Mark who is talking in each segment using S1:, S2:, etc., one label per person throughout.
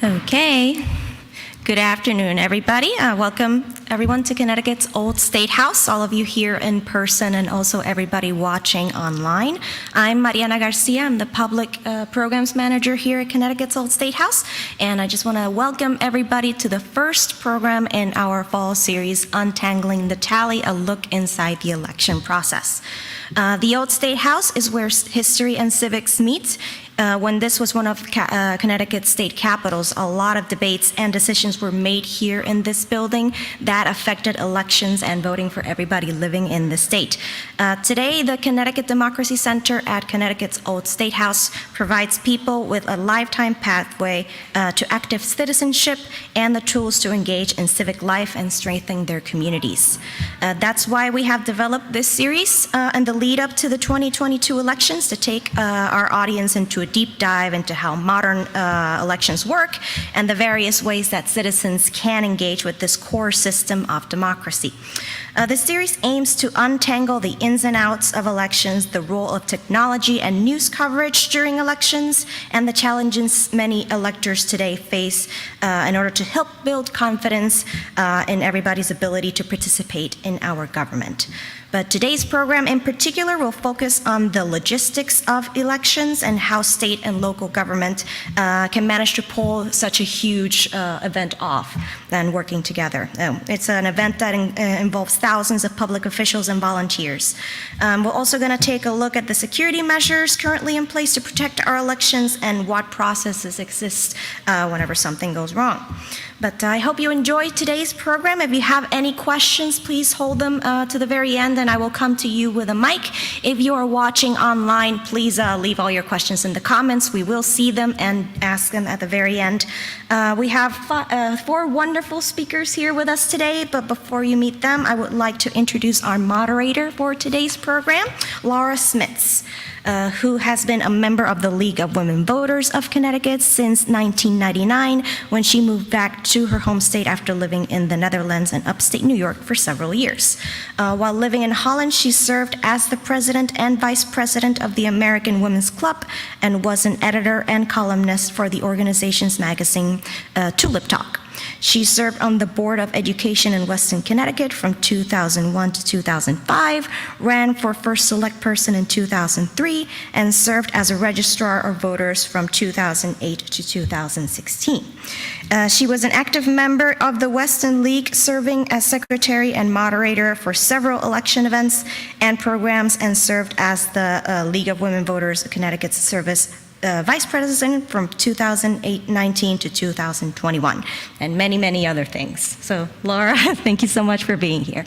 S1: Okay. Good afternoon, everybody. Welcome, everyone, to Connecticut's Old State House, all of you here in person and also everybody watching online. I'm Mariana Garcia. I'm the Public Programs Manager here at Connecticut's Old State House, and I just want to welcome everybody to the first program in our fall series, Untangling the Tally, a look inside the election process. The Old State House is where history and civics meet. When this was one of Connecticut's state capitals, a lot of debates and decisions were made here in this building that affected elections and voting for everybody living in the state. Today, the Connecticut Democracy Center at Connecticut's Old State House provides people with a lifetime pathway to active citizenship and the tools to engage in civic life and strengthen their communities. That's why we have developed this series and the lead up to the 2022 elections to take our audience into a deep dive into how modern elections work and the various ways that citizens can engage with this core system of democracy. This series aims to untangle the ins and outs of elections, the role of technology and news coverage during elections, and the challenges many electors today face in order to help build confidence in everybody's ability to participate in our government. But today's program in particular will focus on the logistics of elections and how state and local government can manage to pull such a huge event off and working together. It's an event that involves thousands of public officials and volunteers. We're also going to take a look at the security measures currently in place to protect our elections and what processes exist whenever something goes wrong. But I hope you enjoyed today's program. If you have any questions, please hold them to the very end and I will come to you with a mic. If you are watching online, please leave all your questions in the comments. We will see them and ask them at the very end. We have four wonderful speakers here with us today, but before you meet them, I would like to introduce our moderator for today's program, Laura Smits. Who has been a member of the League of Women Voters of Connecticut since 1999 when she moved back to her home state after living in the Netherlands and upstate New York for several years. While living in Holland, she served as the president and vice president of the American Women's Club and was an editor and columnist for the organization's magazine Tulip Talk. She served on the Board of Education in Weston, Connecticut from 2001 to 2005, ran for First Select Person in 2003, and served as a Registrar of Voters from 2008 to 2016. She was an active member of the Weston League, serving as secretary and moderator for several election events and programs, and served as the League of Women Voters Connecticut's service vice president from 2019 to 2021, and many, many other things. So, Laura, thank you so much for being here.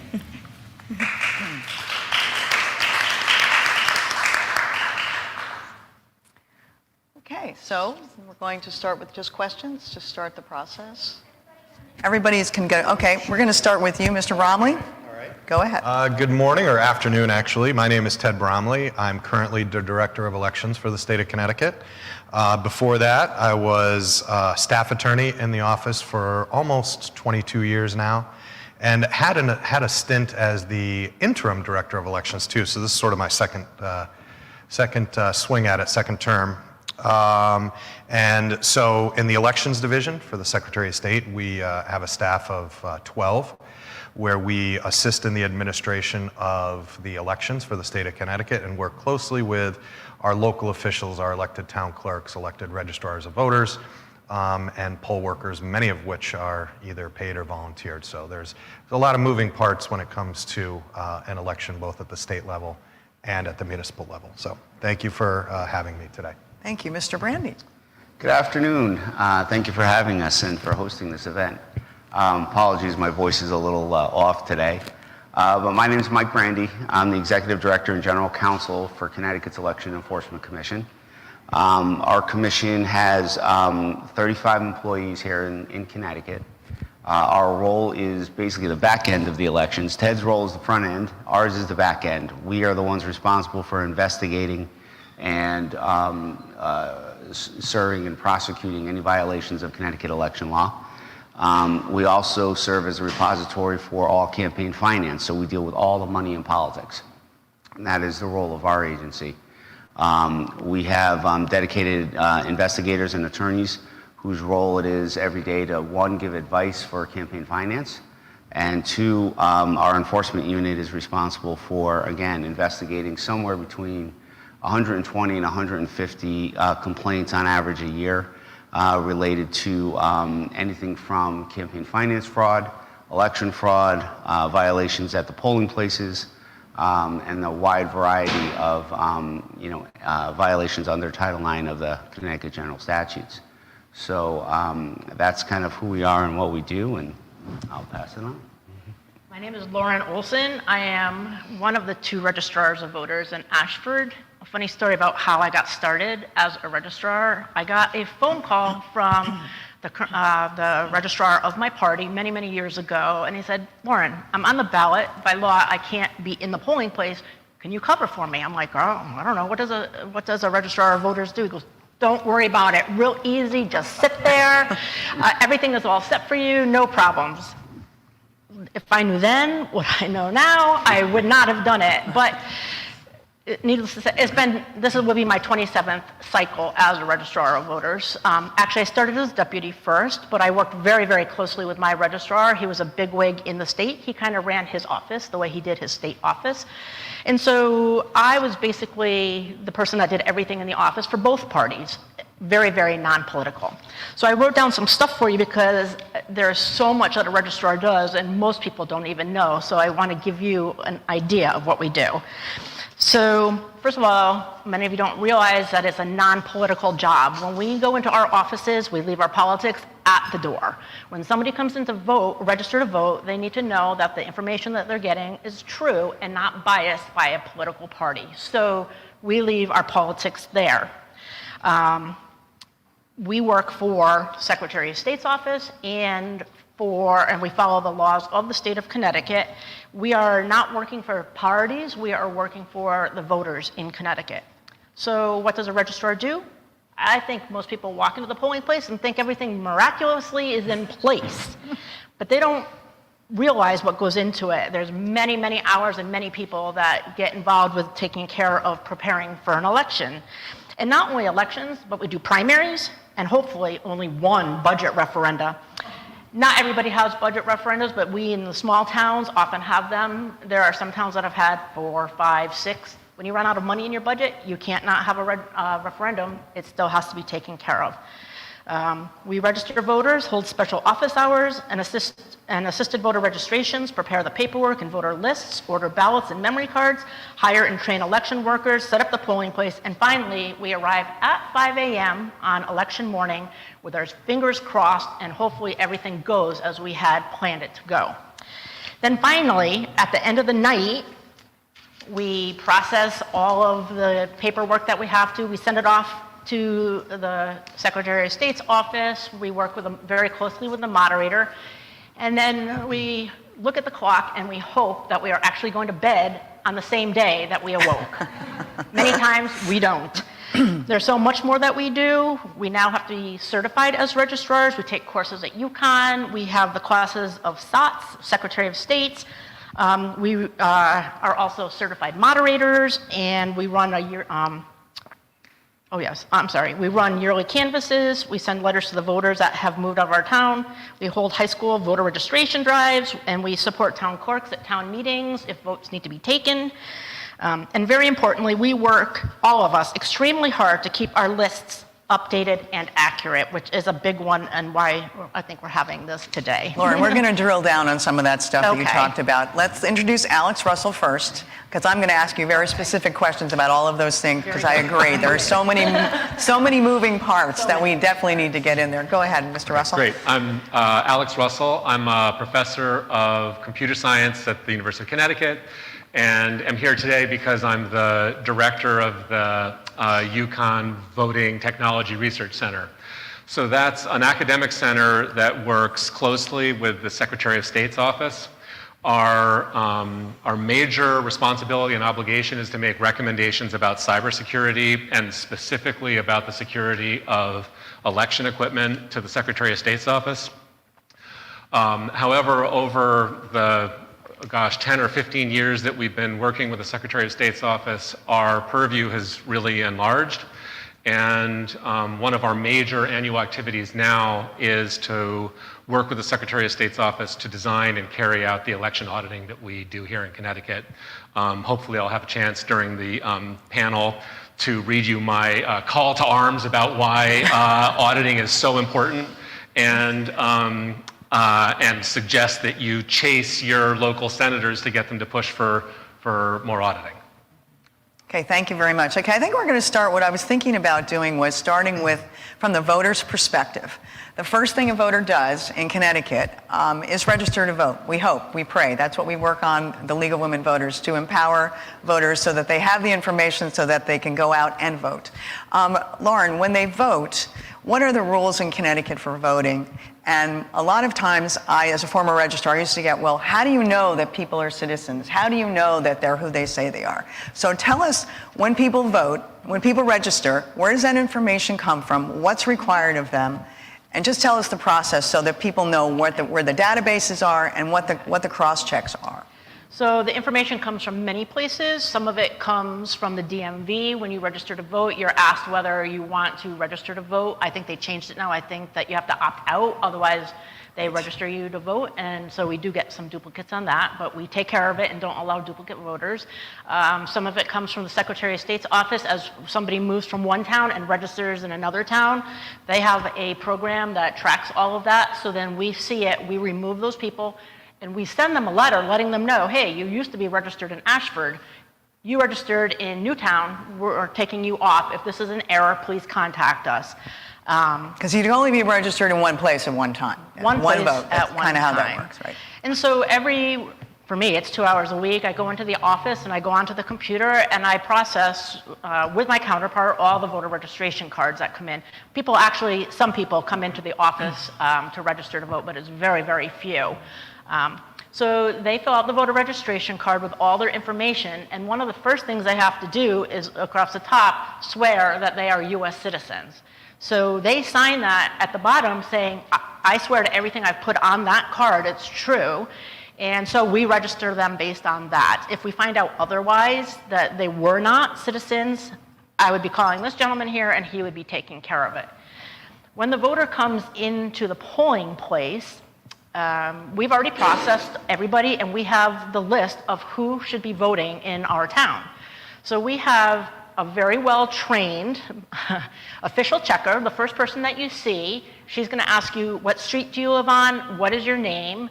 S2: Okay, so we're going to start with just questions to start the process. Everybody's can go. Okay, we're going to start with you, Mr. Bromley. Go ahead.
S3: Good morning, or afternoon, actually. My name is Ted Bromley. I'm currently the Director of Elections for the state of Connecticut. Before that, I was staff attorney in the office for almost 22 years now, and had a stint as the interim Director of Elections, too. So this is sort of my second swing at it, second term. And so in the elections division for the Secretary of State, we have a staff of 12. Where we assist in the administration of the elections for the state of Connecticut and work closely with our local officials, our elected town clerks, elected registrars of voters, and poll workers, many of which are either paid or volunteered. So there's a lot of moving parts when it comes to an election, both at the state level and at the municipal level. So thank you for having me today.
S2: Thank you. Mr. Brandi.
S4: Good afternoon. Thank you for having us and for hosting this event. Apologies, my voice is a little off today. But my name is Mike Brandi. I'm the Executive Director and General Counsel for Connecticut's Election Enforcement Commission. Our commission has 35 employees here in Connecticut. Our role is basically the back end of the elections. Ted's role is the front end. Ours is the back end. We are the ones responsible for investigating and serving and prosecuting any violations of Connecticut election law. We also serve as a repository for all campaign finance, so we deal with all the money in politics. And that is the role of our agency. We have dedicated investigators and attorneys whose role it is every day to, one, give advice for campaign finance, and two, our enforcement unit is responsible for, again, investigating somewhere between 120 and 150 complaints on average a year related to anything from campaign finance fraud, election fraud, violations at the polling places, and a wide variety of violations under Title IX of the Connecticut General Statutes. So that's kind of who we are and what we do, and I'll pass it on.
S5: My name is Lauren Olson. I am one of the 2 registrars of voters in Ashford. A funny story about how I got started as a registrar. I got a phone call from the registrar of my party many, many years ago, and he said, "Lauren, I'm on the ballot. By law, I can't be in the polling place. Can you cover for me?" I'm like, "Oh, I don't know. What does a registrar of voters do?" He goes, "Don't worry about it. Real easy. Just sit there. Everything is all set for you. No problems." If I knew then what I know now, I would not have done it. But needless to say, this will be my 27th cycle as a registrar of voters. Actually, I started as deputy first, but I worked very, very closely with my registrar. He was a bigwig in the state. He kind of ran his office the way he did his state office. And so I was basically the person that did everything in the office for both parties. Very, very non-political. So I wrote down some stuff for you because there's so much that a registrar does and most people don't even know. So I want to give you an idea of what we do. So first of all, many of you don't realize that it's a non-political job. When we go into our offices, we leave our politics at the door. When somebody comes in to vote, register to vote, they need to know that the information that they're getting is true and not biased by a political party. So we leave our politics there. We work for Secretary of State's office and we follow the laws of the state of Connecticut. We are not working for parties, we are working for the voters in Connecticut. So what does a registrar do? I think most people walk into the polling place and think everything miraculously is in place, but they don't realize what goes into it. There's many, many hours and many people that get involved with taking care of preparing for an election. And not only elections, but we do primaries and hopefully only one budget referenda. Not everybody has budget referendums, but we in the small towns often have them. There are some towns that have had 4, 5, 6. When you run out of money in your budget, you can't not have a referendum. It still has to be taken care of. We register voters, hold special office hours, and assisted voter registrations, prepare the paperwork and voter lists, order ballots and memory cards, hire and train election workers, set up the polling place, and finally, we arrive at 5 a.m. on election morning with our fingers crossed and hopefully everything goes as we had planned it to go. Then finally, at the end of the night, we process all of the paperwork that we have to. We send it off to the Secretary of State's office. We work very closely with the moderator. And then we look at the clock and we hope that we are actually going to bed on the same day that we awoke. Many times we don't. There's so much more that we do. We now have to be certified as registrars. We take courses at UConn. We have the classes of SOTS, Secretary of State's. We are also certified moderators, and we run we run yearly canvasses. We send letters to the voters that have moved out of our town. We hold high school voter registration drives, and we support town clerks at town meetings if votes need to be taken. And very importantly, we work, all of us, extremely hard to keep our lists updated and accurate, which is a big one and why I think we're having this today.
S2: Lauren, we're going to drill down on some of that stuff that you
S5: Okay.
S2: talked about. Let's introduce Alex Russell first, because I'm going to ask you very specific questions about all of those things, because I agree. There are so many moving parts that we definitely need to get in there. Go ahead, Mr. Russell.
S6: Great. I'm Alex Russell. I'm a professor of computer science at the University of Connecticut, and I'm here today because I'm the director of the UConn Voting Technology Research Center. So that's an academic center that works closely with the Secretary of State's office. Our major responsibility and obligation is to make recommendations about cybersecurity and specifically about the security of election equipment to the Secretary of State's office. However, over the 10 or 15 years that we've been working with the Secretary of State's office, our purview has really enlarged. And one of our major annual activities now is to work with the Secretary of State's office to design and carry out the election auditing that we do here in Connecticut. Hopefully I'll have a chance during the panel to read you my call to arms about why auditing is so important, and suggest that you chase your local senators to get them to push for more auditing.
S2: Okay, thank you very much. Okay, I think we're going to start. What I was thinking about doing was starting with from the voter's perspective. The first thing a voter does in Connecticut is register to vote. We hope, we pray. That's what we work on, the League of Women Voters, to empower voters so that they have the information so that they can go out and vote. Lauren, when they vote, what are the rules in Connecticut for voting? And a lot of times, I, as a former registrar, used to get, well, how do you know that people are citizens? How do you know that they're who they say they are? So tell us, when people vote, when people register, where does that information come from? What's required of them? And just tell us the process so that people know where the databases are and what the cross-checks are.
S5: So the information comes from many places. Some of it comes from the DMV. When you register to vote, you're asked whether you want to register to vote. I think they changed it now. I think that you have to opt out, otherwise they register you to vote. And so we do get some duplicates on that, but we take care of it and don't allow duplicate voters. Some of it comes from the Secretary of State's office. As somebody moves from one town and registers in another town, they have a program that tracks all of that. So then we see it, we remove those people, and we send them a letter letting them know, hey, you used to be registered in Ashford. You registered in Newtown. We're taking you off. If this is an error, please contact us.
S2: Because you can only be registered in one place at one time.
S5: One place
S2: vote. That's
S5: at one
S2: kind of how that
S5: time.
S2: works, right?
S5: And so for me, it's 2 hours a week. I go into the office and I go onto the computer and I process, with my counterpart, all the voter registration cards that come in. Some people come into the office to register to vote, but it's very, very few. So they fill out the voter registration card with all their information, and one of the first things they have to do is, across the top, swear that they are U.S. citizens. So they sign that at the bottom saying, I swear to everything I've put on that card, it's true. And so we register them based on that. If we find out otherwise, that they were not citizens, I would be calling this gentleman here and he would be taking care of it. When the voter comes into the polling place, we've already processed everybody and we have the list of who should be voting in our town. So we have a very well-trained official checker. The first person that you see, she's going to ask you, what street do you live on? What is your name?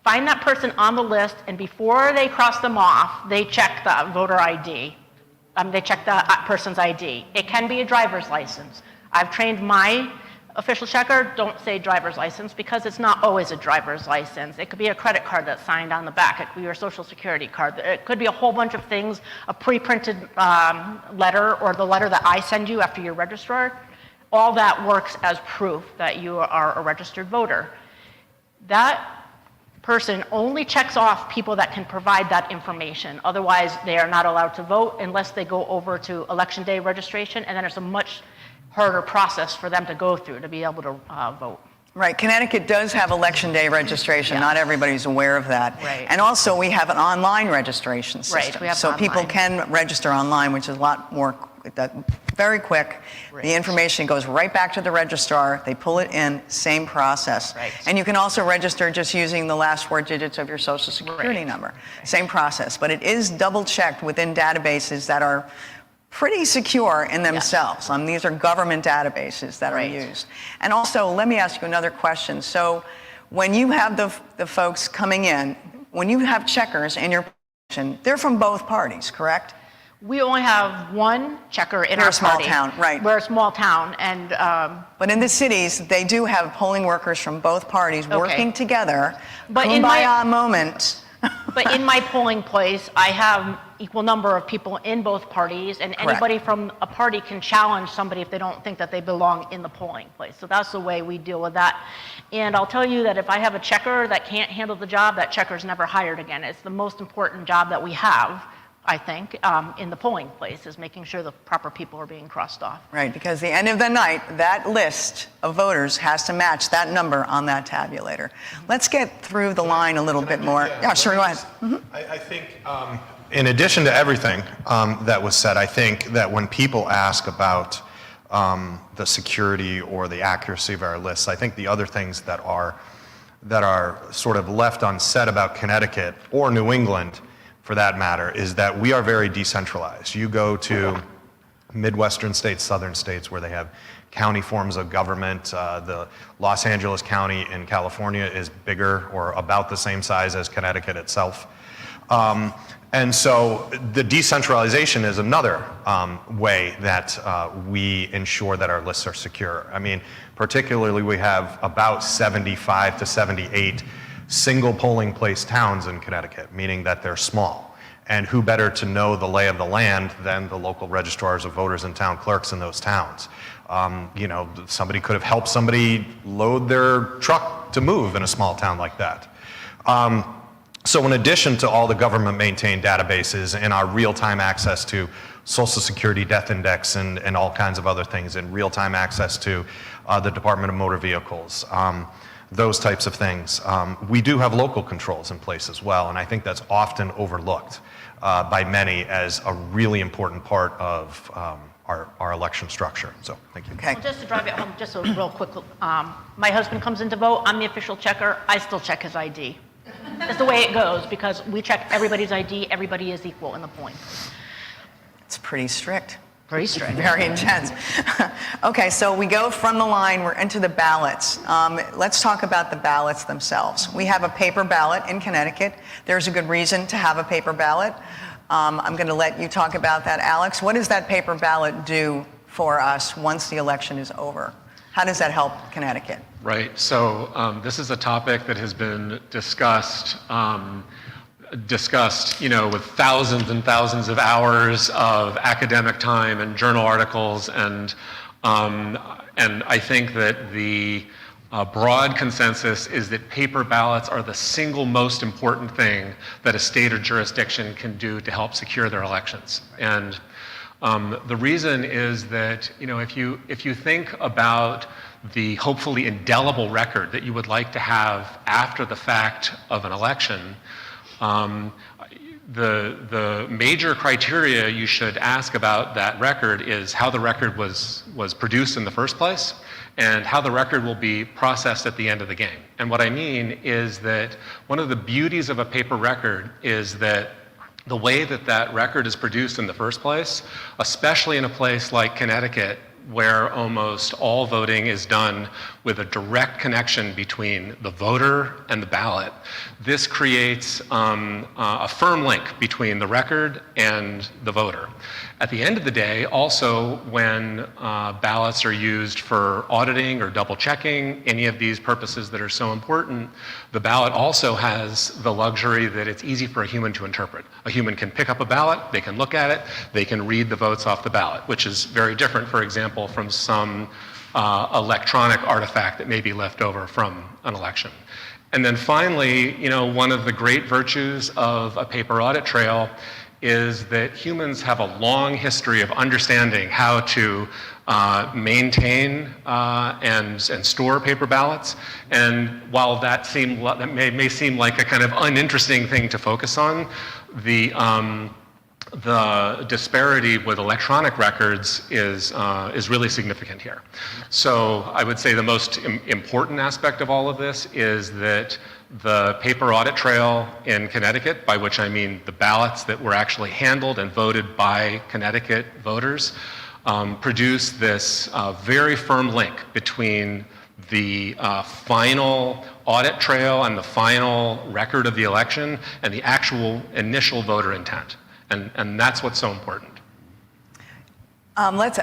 S5: Find that person on the list, and before they cross them off, they check the voter ID. They check the person's ID. It can be a driver's license. I've trained my official checker, don't say driver's license, because it's not always a driver's license. It could be a credit card that's signed on the back. It could be your social security card. It could be a whole bunch of things, a pre-printed letter, or the letter that I send you after you're registered. All that works as proof that you are a registered voter. That person only checks off people that can provide that information. Otherwise, they are not allowed to vote unless they go over to Election Day registration, and then it's a much harder process for them to go through to be able to vote.
S2: Right. Connecticut does have Election Day registration.
S5: Yes.
S2: Not everybody's aware of that.
S5: Right.
S2: And also, we have an online registration system.
S5: Right, we have
S2: so
S5: online.
S2: people can register online, which is a lot more, very quick.
S5: Right.
S2: The information goes right back to the registrar. They pull it in, same process.
S5: Right.
S2: And you can also register just using the last 4 digits of your social security
S5: Right.
S2: number. Same process. But it is double checked within databases that are pretty secure in themselves.
S5: Yes.
S2: These are government databases that
S5: Right.
S2: are used. And also, let me ask you another question. So when you have the folks coming in, when you have checkers in your position, they're from both parties, correct?
S5: We only have one checker in
S2: We're
S5: our
S2: a small
S5: party.
S2: town, right.
S5: We're a small town, and
S2: But in the cities, they do have polling workers from both parties working together.
S5: But in my-
S2: Kumbaya moment.
S5: but in my polling place, I have equal number of people in both parties, and
S2: Correct.
S5: anybody from a party can challenge somebody if they don't think that they belong in the polling place. So that's the way we deal with that. And I'll tell you that if I have a checker that can't handle the job, that checker's never hired again. It's the most important job that we have, I think, in the polling place, is making sure the proper people are being crossed off.
S2: Right, because the end of the night, that list of voters has to match that number on that tabulator. Let's get through the line a little bit more. Yeah, sure, go ahead.
S3: I think, in addition to everything that was said, I think that when people ask about the security or the accuracy of our lists. I think the other things that are sort of left unsaid about Connecticut, or New England for that matter, is that we are very decentralized. You go to Midwestern states, southern states, where they have county forms of government. The Los Angeles County in California is bigger or about the same size as Connecticut itself. And so the decentralization is another way that we ensure that our lists are secure. I mean, particularly we have about 75 to 78 single polling place towns in Connecticut, meaning that they're small. And who better to know the lay of the land than the local registrars of voters and town clerks in those towns? You know, somebody could have helped somebody load their truck to move in a small town like that. So in addition to all the government-maintained databases and our real-time access to Social Security Death Index and all kinds of other things, and real-time access to the Department of Motor Vehicles, those types of things, we do have local controls in place as well, and I think that's often overlooked by many as a really important part of our election structure. So, thank you.
S2: Okay.
S5: Well, just to drive it home, just a real quick, my husband comes in to vote, I'm the official checker, I still check his ID. That's the way it goes, because we check everybody's ID, everybody is equal in the point.
S2: It's pretty strict.
S5: Pretty strict.
S2: Very intense. Okay, so we go from the line, we're into the ballots. Let's talk about the ballots themselves. We have a paper ballot in Connecticut. There's a good reason to have a paper ballot. I'm going to let you talk about that, Alex. What does that paper ballot do for us once the election is over? How does that help Connecticut?
S6: Right. So this is a topic that has been discussed, you know, with thousands and thousands of hours of academic time and journal articles, and I think that the broad consensus is that paper ballots are the single most important thing that a state or jurisdiction can do to help secure their elections. And the reason is that, you know, if you think about the hopefully indelible record that you would like to have after the fact of an election, the major criteria you should ask about that record is how the record was produced in the first place, and how the record will be processed at the end of the game. And what I mean is that one of the beauties of a paper record is that the way that that record is produced in the first place, especially in a place like Connecticut, where almost all voting is done with a direct connection between the voter and the ballot, this creates a firm link between the record and the voter. At the end of the day, also, when ballots are used for auditing or double checking, any of these purposes that are so important, the ballot also has the luxury that it's easy for a human to interpret. A human can pick up a ballot, they can look at it, they can read the votes off the ballot, which is very different, for example, from some electronic artifact that may be left over from an election. And then finally, you know, one of the great virtues of a paper audit trail is that humans have a long history of understanding how to maintain and store paper ballots. And while that may seem like a kind of uninteresting thing to focus on, the disparity with electronic records is really significant here. So I would say the most important aspect of all of this is that the paper audit trail in Connecticut, by which I mean the ballots that were actually handled and voted by Connecticut voters, produce this very firm link between the final audit trail and the final record of the election and the actual initial voter intent. And that's what's so important.
S2: Let's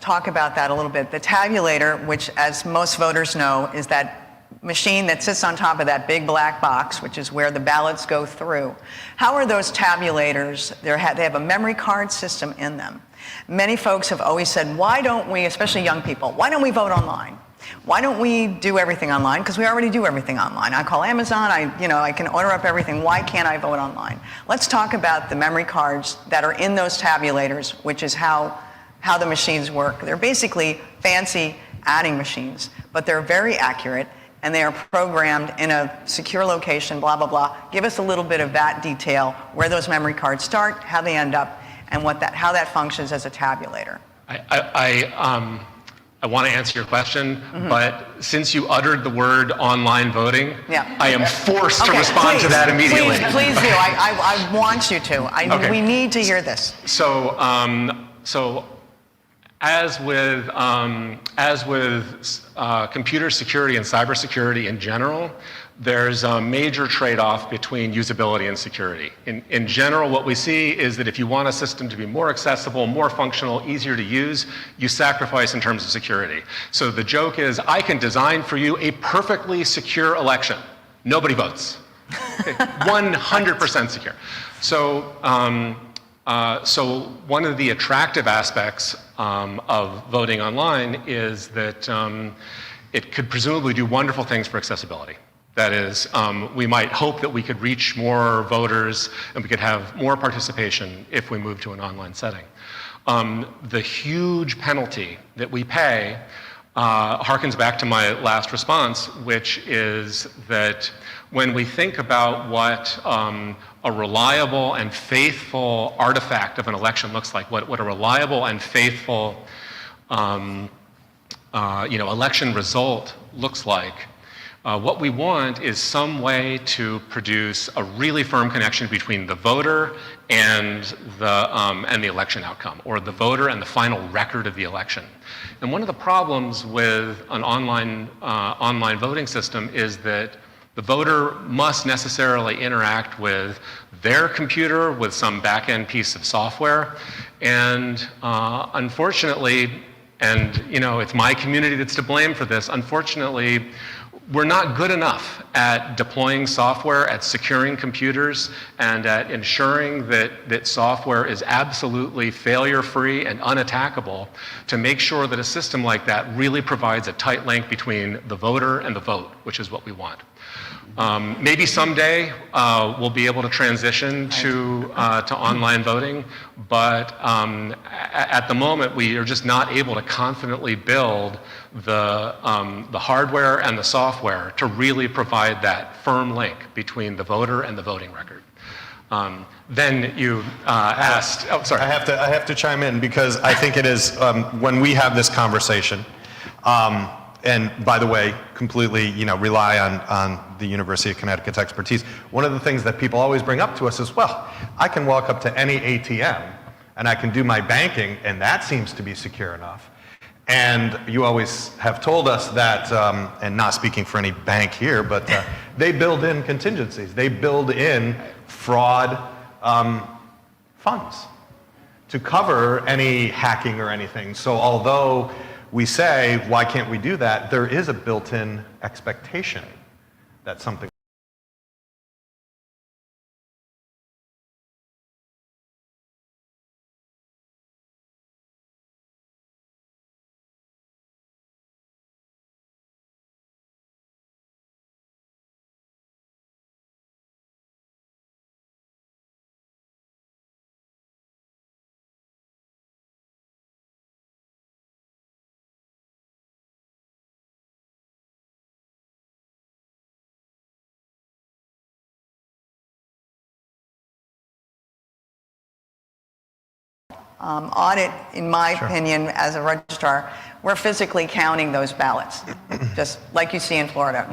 S2: talk about that a little bit. The tabulator, which as most voters know, is that machine that sits on top of that big black box, which is where the ballots go through. How are those tabulators? They have a memory card system in them. Many folks have always said, why don't we, especially young people, why don't we vote online? Why don't we do everything online? Because we already do everything online. I call Amazon, I can order up everything. Why can't I vote online? Let's talk about the memory cards that are in those tabulators, which is how the machines work. They're basically fancy adding machines, but they're very accurate, and they are programmed in a secure location, blah, blah, blah. Give us a little bit of that detail, where those memory cards start, how they end up, and how that functions as a tabulator.
S6: I want to answer your question, but since you uttered the word online voting, I am forced to respond to that immediately.
S2: Please do. I want you to. We need to hear this.
S6: So, as with computer security and cybersecurity in general, there's a major trade-off between usability and security. In general, what we see is that if you want a system to be more accessible, more functional, easier to use, you sacrifice in terms of security. So the joke is, I can design for you a perfectly secure election. Nobody votes. 100% secure. So one of the attractive aspects of voting online is that it could presumably do wonderful things for accessibility. That is, we might hope that we could reach more voters and we could have more participation if we move to an online setting. The huge penalty that we pay harkens back to my last response, which is that when we think about what a reliable and faithful artifact of an election looks like, what a reliable and faithful election result looks like, what we want is some way to produce a really firm connection between the voter and the election outcome, or the voter and the final record of the election. And one of the problems with an online voting system is that the voter must necessarily interact with their computer with some back-end piece of software. And unfortunately, and it's my community that's to blame for this, unfortunately, we're not good enough at deploying software, at securing computers, and at ensuring that software is absolutely failure-free and unattackable to make sure that a system like that really provides a tight link between the voter and the vote, which is what we want. Maybe someday we'll be able to transition to online voting, but at the moment we are just not able to confidently build the hardware and the software to really provide that firm link between the voter and the voting record. Then you asked, oh, sorry.
S3: I have to chime in because I think it is, when we have this conversation, and by the way, completely rely on the University of Connecticut's expertise. One of the things that people always bring up to us is, well, I can walk up to any ATM and I can do my banking, and that seems to be secure enough. And you always have told us that, and not speaking for any bank here, but they build in contingencies. They build in fraud funds to cover any hacking or anything. So although we say, why can't we do that? There is a built-in expectation that something
S2: audit, in my opinion, as a registrar, we're physically counting those ballots, just like you see in Florida.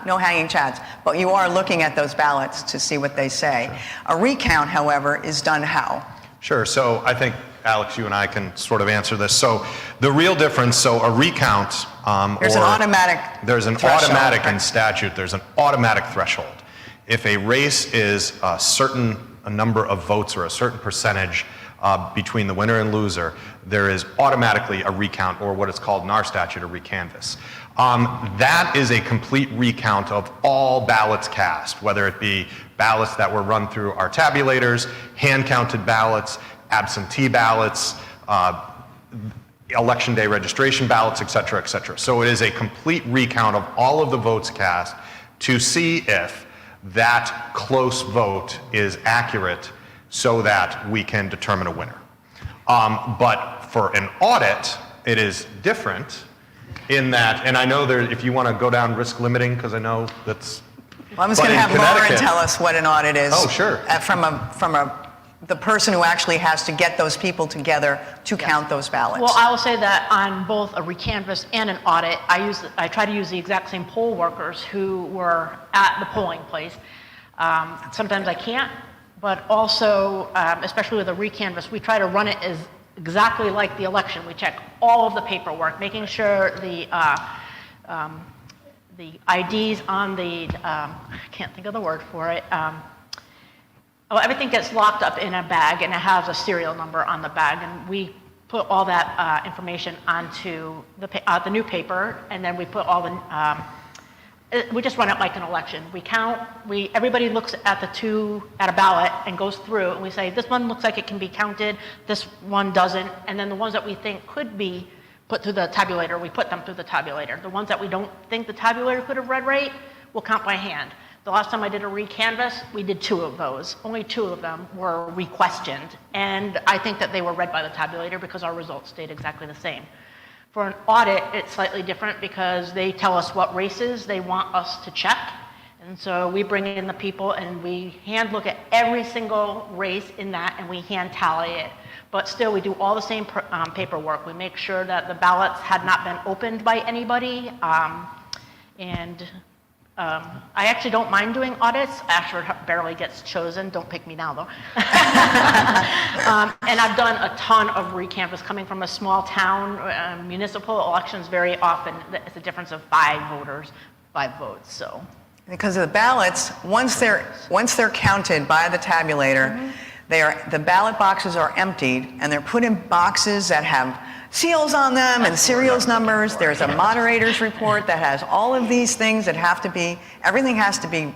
S2: No hanging chads, but you are looking at those ballots to see what they say. Sure. A recount, however, is done how?
S3: Sure. So I think, Alex, you and I can sort of answer this. So the real difference, so a recount,
S2: there's an automatic
S3: automatic in statute. There's an automatic threshold. If a race is a number of votes or a certain percentage between the winner and loser, there is automatically a recount, or what is called in our statute a recanvass. That is a complete recount of all ballots cast, whether it be ballots that were run through our tabulators, hand-counted ballots, absentee ballots, election day registration ballots, et cetera, et cetera. So it is a complete recount of all of the votes cast to see if that close vote is accurate so that we can determine a winner. But for an audit, it is different in that, and I know if you want to go down risk limiting, because I know that's...
S2: Well, I was going to have Lauren tell us what an audit is.
S3: Oh, sure.
S2: From a the person who actually has to get those people together to count those ballots?
S5: Well, I will say that on both a recanvass and an audit, I try to use the exact same poll workers who were at the polling place. Sometimes I can't, but also, especially with a recanvass, we try to run it as exactly like the election. We check all of the paperwork, making sure the IDs on the, I can't think of the word for it, everything gets locked up in a bag and it has a serial number on the bag, and we put all that information onto the new paper, and then we put all the, we just run it like an election. We count, everybody looks at at a ballot and goes through, and we say, this one looks like it can be counted, this one doesn't, and then the ones that we think could be put through the tabulator, we put them through the tabulator. The ones that we don't think the tabulator could have read right, we'll count by hand. The last time I did a recanvass, we did 2 of those. Only 2 of them were re-questioned, and I think that they were read by the tabulator because our results stayed exactly the same. For an audit, it's slightly different because they tell us what races they want us to check, and so we bring in the people and we hand look at every single race in that and we hand tally it. But still, we do all the same paperwork. We make sure that the ballots had not been opened by anybody, I actually don't mind doing audits. Ashford barely gets chosen. Don't pick me now, though. And I've done a ton of recanvass coming from a small town. Municipal elections very often, it's a difference of 5 voters, 5 votes. So,
S2: because of the ballots, once they're counted by the tabulator, the ballot boxes are emptied and they're put in boxes that have seals on them and serials numbers. There's a moderator's report that has all of these things that everything has to be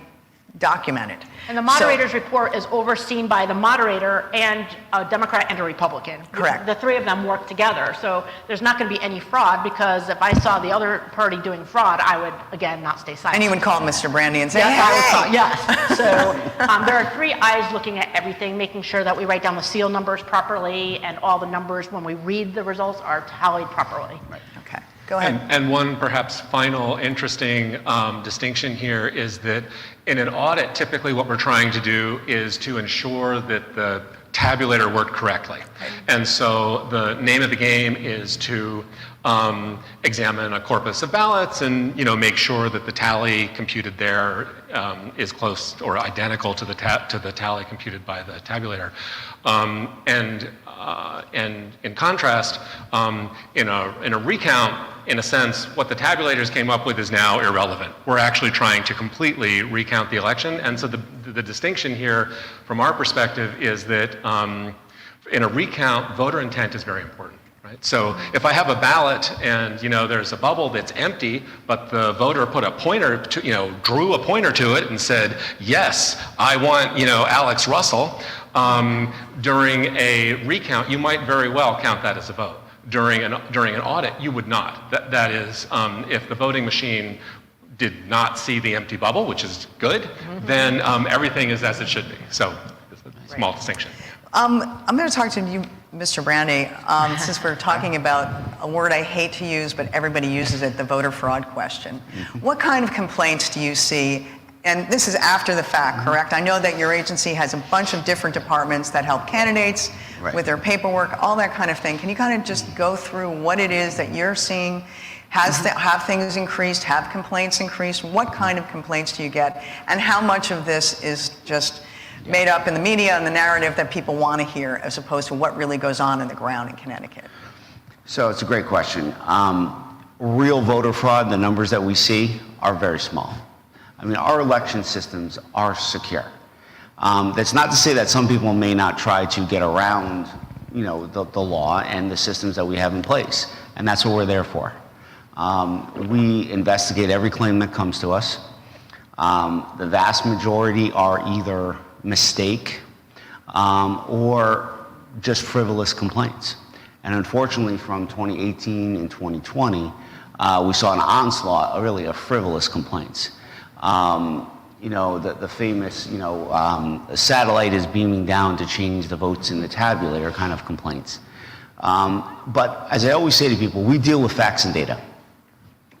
S2: documented.
S5: And the moderator's report is overseen by the moderator and a Democrat and a Republican.
S2: Correct.
S5: The 3 of them work together. So there's not going to be any fraud, because if I saw the other party doing fraud, I would, again, not stay silent.
S2: And you would call Mr. Brandi and say,
S5: Yes, I would
S2: hey!
S5: call, yes. So there are 3 eyes looking at everything, making sure that we write down the seal numbers properly and all the numbers when we read the results are tallied properly.
S2: Right. Okay. Go ahead.
S6: And one perhaps final interesting distinction here is that in an audit, typically what we're trying to do is to ensure that the tabulator worked correctly. And so the name of the game is to examine a corpus of ballots and make sure that the tally computed there is close or identical to the tally computed by the tabulator. And in contrast, in a recount, in a sense, what the tabulators came up with is now irrelevant. We're actually trying to completely recount the election, and so the distinction here, from our perspective, is that in a recount, voter intent is very important. Right? So if I have a ballot and there's a bubble that's empty, but the voter put a pointer to, drew a pointer to it and said, yes, I want Alex Russell. During a recount, you might very well count that as a vote. During an audit, you would not. That is, if the voting machine did not see the empty bubble, which is good, then everything is as it should be. So, it's a small distinction.
S2: I'm going to talk to you, Mr. Brandi, since we're talking about a word I hate to use, but everybody uses it, the voter fraud question. What kind of complaints do you see? And this is after the fact, correct? I know that your agency has a bunch of different departments that help candidates with their paperwork, all that kind of thing. Can you kind of just go through what it is that you're seeing? Have things increased? Have complaints increased? What kind of complaints do you get? And how much of this is just made up in the media and the narrative that people want to hear, as opposed to what really goes on the ground in Connecticut?
S4: So it's a great question. Real voter fraud, the numbers that we see are very small. I mean, our election systems are secure. That's not to say that some people may not try to get around, the law and the systems that we have in place, and that's what we're there for. We investigate every claim that comes to us. The vast majority are either mistake or just frivolous complaints. And unfortunately, from 2018 and 2020, we saw an onslaught, really, of frivolous complaints. The famous, the satellite is beaming down to change the votes in the tabulator kind of complaints. But as I always say to people, we deal with facts and data.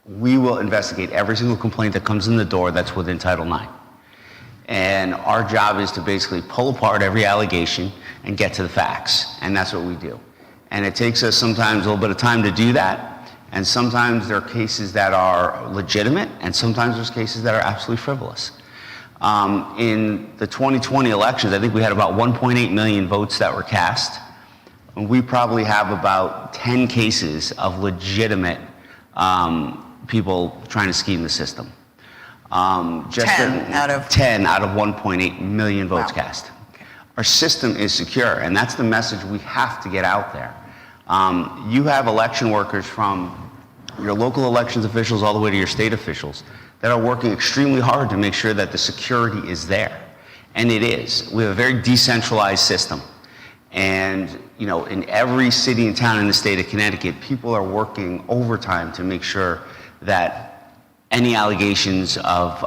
S4: We will investigate every single complaint that comes in the door that's within Title IX. And our job is to basically pull apart every allegation and get to the facts. And that's what we do. And it takes us sometimes a little bit of time to do that. And sometimes there are cases that are legitimate, and sometimes there's cases that are absolutely frivolous. In the 2020 elections, I think we had about 1.8 million votes that were cast. And we probably have about 10 cases of legitimate people trying to scheme the system.
S2: 10 out of
S4: 1.8 million votes
S2: Wow.
S4: cast. Our system is secure, and that's the message we have to get out there. You have election workers from your local elections officials all the way to your state officials that are working extremely hard to make sure that the security is there. And it is. We have a very decentralized system. And, you know, in every city and town in the state of Connecticut, people are working overtime to make sure that any allegations of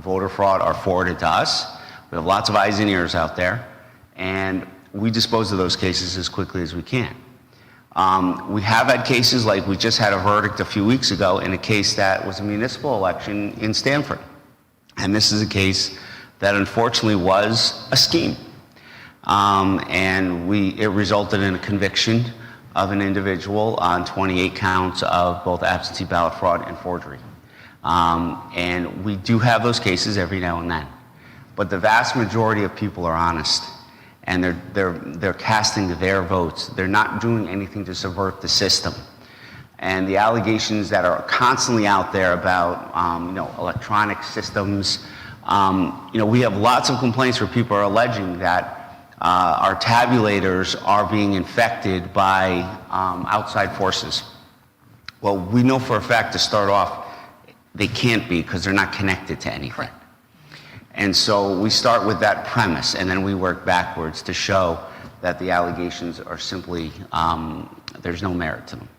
S4: voter fraud are forwarded to us. We have lots of eyes and ears out there, and we dispose of those cases as quickly as we can. We have had cases like we just had a verdict a few weeks ago in a case that was a municipal election in Stamford. And this is a case that unfortunately was a scheme. And it resulted in a conviction of an individual on 28 counts of both absentee ballot fraud and forgery. And we do have those cases every now and then. But the vast majority of people are honest, and they're casting their votes. They're not doing anything to subvert the system. And the allegations that are constantly out there about electronic systems, we have lots of complaints where people are alleging that our tabulators are being infected by outside forces. Well, we know for a fact to start off, they can't be because they're not connected to anything.
S2: Correct.
S4: And so we start with that premise, and then we work backwards to show that the allegations are simply, there's no merit to them.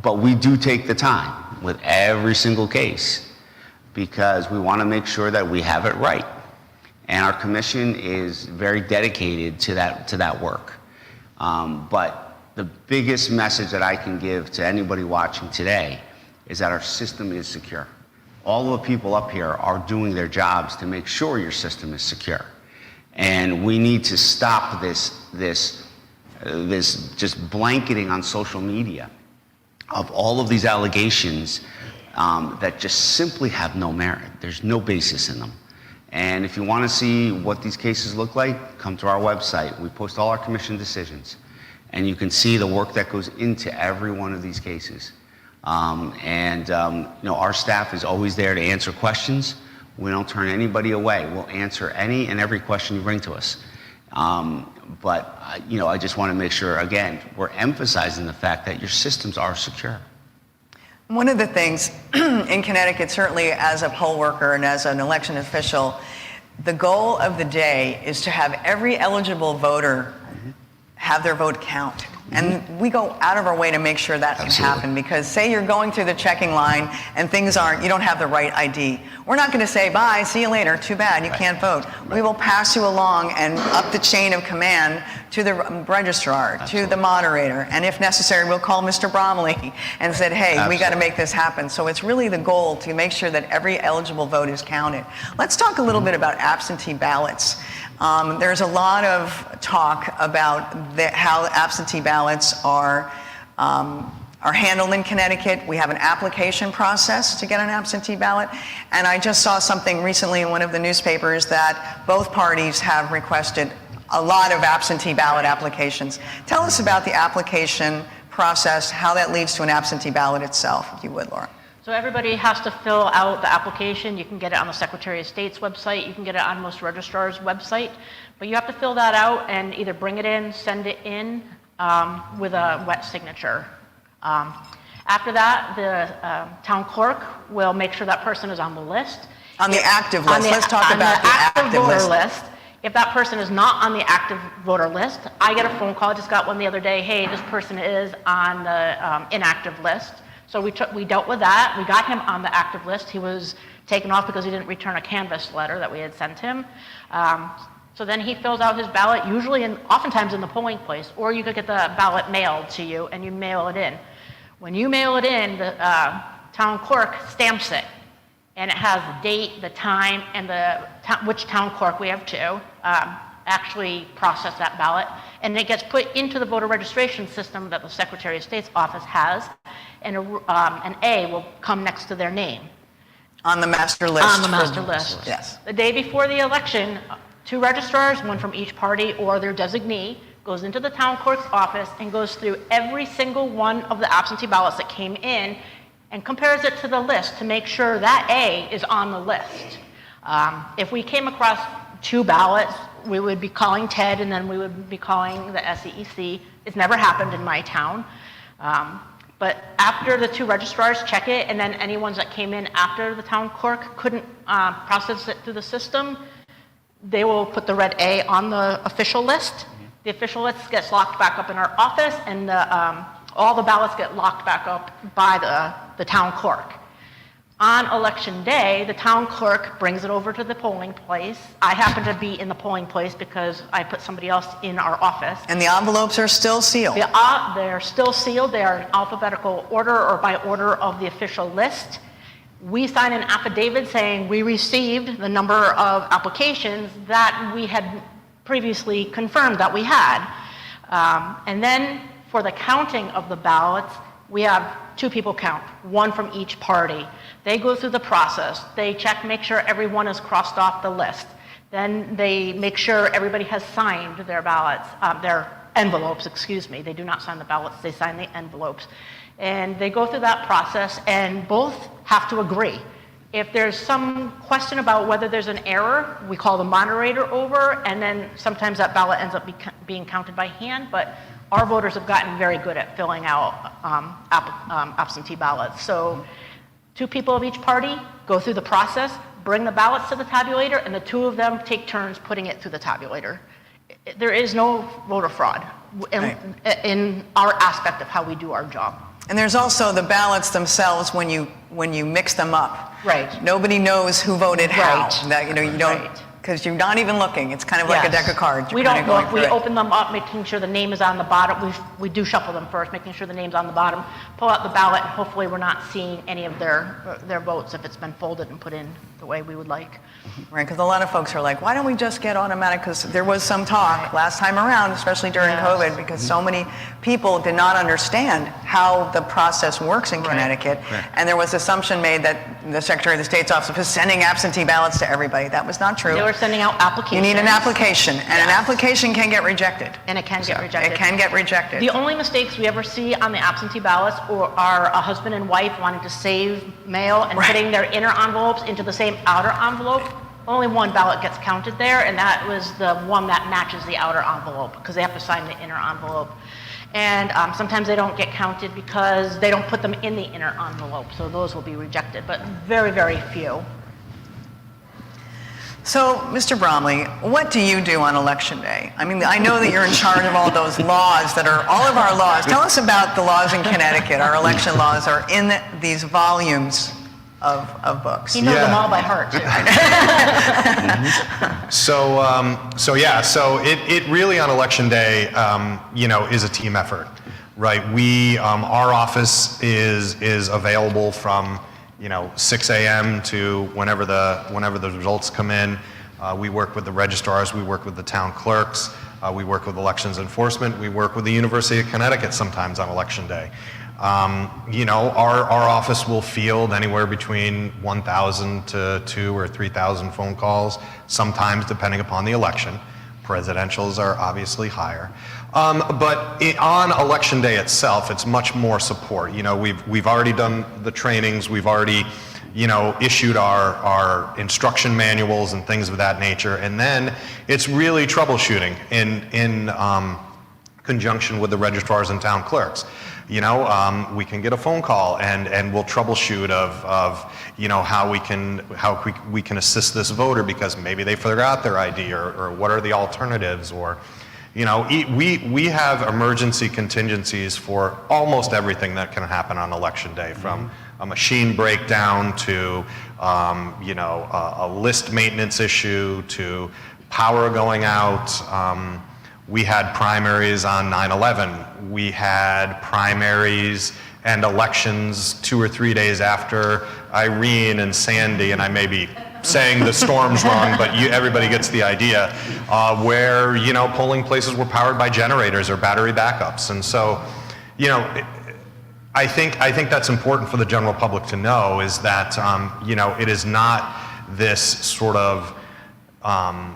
S4: But we do take the time with every single case because we want to make sure that we have it right. And our commission is very dedicated to that work. But the biggest message that I can give to anybody watching today is that our system is secure. All the people up here are doing their jobs to make sure your system is secure. And we need to stop this just blanketing on social media of all of these allegations that just simply have no merit. There's no basis in them. And if you want to see what these cases look like, come to our website. We post all our commission decisions. And you can see the work that goes into every one of these cases. Our staff is always there to answer questions. We don't turn anybody away. We'll answer any and every question you bring to us. I just want to make sure, again, we're emphasizing the fact that your systems are secure.
S2: One of the things in Connecticut, certainly as a poll worker and as an election official, the goal of the day is to have every eligible voter have their vote counted. And we go out of our way to make sure that can happen, because say you're going through the checking line and you don't have the right ID. We're not going to say, bye, see you later, too bad, you can't vote. We will pass you along and up the chain of command to the registrar, to the moderator, and if necessary, we'll call Mr. Bromley and said, hey, we got to make this happen. So it's really the goal to make sure that every eligible vote is counted. Let's talk a little bit about absentee ballots. There's a lot of talk about how absentee ballots are handled in Connecticut. We have an application process to get an absentee ballot. And I just saw something recently in one of the newspapers that both parties have requested a lot of absentee ballot applications. Tell us about the application process, how that leads to an absentee ballot itself, if you would, Laura.
S5: So everybody has to fill out the application. You can get it on the Secretary of State's website. You can get it on most registrars' website. But you have to fill that out and either bring it in, send it in with a wet signature. After that, the town clerk will make sure that person is on the list.
S2: On the active list. Let's talk about the active
S5: voter
S2: list.
S5: If that person is not on the active voter list, I get a phone call. I just got one the other day. Hey, this person is on the inactive list. So we dealt with that. We got him on the active list. He was taken off because he didn't return a canvass letter that we had sent him. So then he fills out his ballot, oftentimes in the polling place, or you could get the ballot mailed to you and you mail it in. When you mail it in, the town clerk stamps it. and it has the date, the time, and which town clerk, we have two, actually process that ballot. And it gets put into the voter registration system that the Secretary of State's office has, and an A will come next to their name.
S2: On the master list.
S5: On the master list.
S2: Yes.
S5: The day before the election, two registrars, one from each party or their designee, goes into the town clerk's office and goes through every single one of the absentee ballots that came in and compares it to the list to make sure that A is on the list. If we came across two ballots, we would be calling Ted and then we would be calling the SEEC. It's never happened in my town. But after the two registrars check it, and then any ones that came in after the town clerk couldn't process it through the system, they will put the red A on the official list. The official list gets locked back up in our office, and all the ballots get locked back up by the town clerk. On election day, the town clerk brings it over to the polling place. I happen to be in the polling place because I put somebody else in our office.
S2: And the envelopes are still sealed.
S5: They're still sealed. They are in alphabetical order or by order of the official list. We sign an affidavit saying we received the number of applications that we had previously confirmed that we had. And then for the counting of the ballots, we have two people count, one from each party. They go through the process. They check, make sure everyone is crossed off the list. Then they make sure everybody has signed their ballots, their envelopes, excuse me. They do not sign the ballots, they sign the envelopes. And they go through that process, and both have to agree. If there's some question about whether there's an error, we call the moderator over, and then sometimes that ballot ends up being counted by hand, but our voters have gotten very good at filling out absentee ballots. So two people of each party go through the process, bring the ballots to the tabulator, and the two of them take turns putting it through the tabulator. There is no voter fraud in our aspect of how we do our job.
S2: And there's also the ballots themselves when you mix them up.
S5: Right.
S2: Nobody knows who voted how.
S5: Right.
S2: That, you don't, because you're not even looking. It's kind of like a deck of cards.
S5: We don't look. We open them up, making sure the name is on the bottom. We do shuffle them first, making sure the name's on the bottom. Pull out the ballot, and hopefully we're not seeing any of their votes if it's been folded and put in the way we would like.
S2: Right, because a lot of folks are like, why don't we just get automatic? Because there was some talk last time around, especially during COVID, because so many people did not understand how the process works in Connecticut. Right. And there was assumption made that the Secretary of the State's office was sending absentee ballots to everybody. That was not true.
S5: They were sending out applications.
S2: You need an application, and an application can get rejected.
S5: And it can get rejected.
S2: It can get rejected.
S5: The only mistakes we ever see on the absentee ballots are a husband and wife wanting to save mail and putting their inner envelopes into the same outer envelope. Only one ballot gets counted there, and that was the one that matches the outer envelope, because they have to sign the inner envelope. And sometimes they don't get counted because they don't put them in the inner envelope, so those will be rejected, but very, very few.
S2: So, Mr. Bromley, what do you do on Election Day? I mean, I know that you're in charge of all those laws that are, all of our laws. Tell us about the laws in Connecticut. Our election laws are in these volumes of books.
S5: He knows them all by heart, too.
S3: So it really on Election Day, is a team effort, right? Our office is available from 6 a.m. to whenever the results come in. We work with the registrars, we work with the town clerks, we work with elections enforcement, we work with the University of Connecticut sometimes on Election Day. Our office will field anywhere between 1,000 to 2,000 or 3,000 phone calls, sometimes depending upon the election. Presidentials are obviously higher. But on Election Day itself, it's much more support. We've already done the trainings, we've already issued our instruction manuals and things of that nature, and then it's really troubleshooting in conjunction with the registrars and town clerks. We can get a phone call and we'll troubleshoot of how we can assist this voter because maybe they forgot their ID or what are the alternatives, or we have emergency contingencies for almost everything that can happen on Election Day, from a machine breakdown to a list maintenance issue to power going out. We had primaries on 9/11. We had primaries and elections 2 or 3 days after Irene and Sandy, and I may be saying the storms wrong, but everybody gets the idea, where, you know, polling places were powered by generators or battery backups. And so, you know, I think that's important for the general public to know, is that, you know, it is not this sort of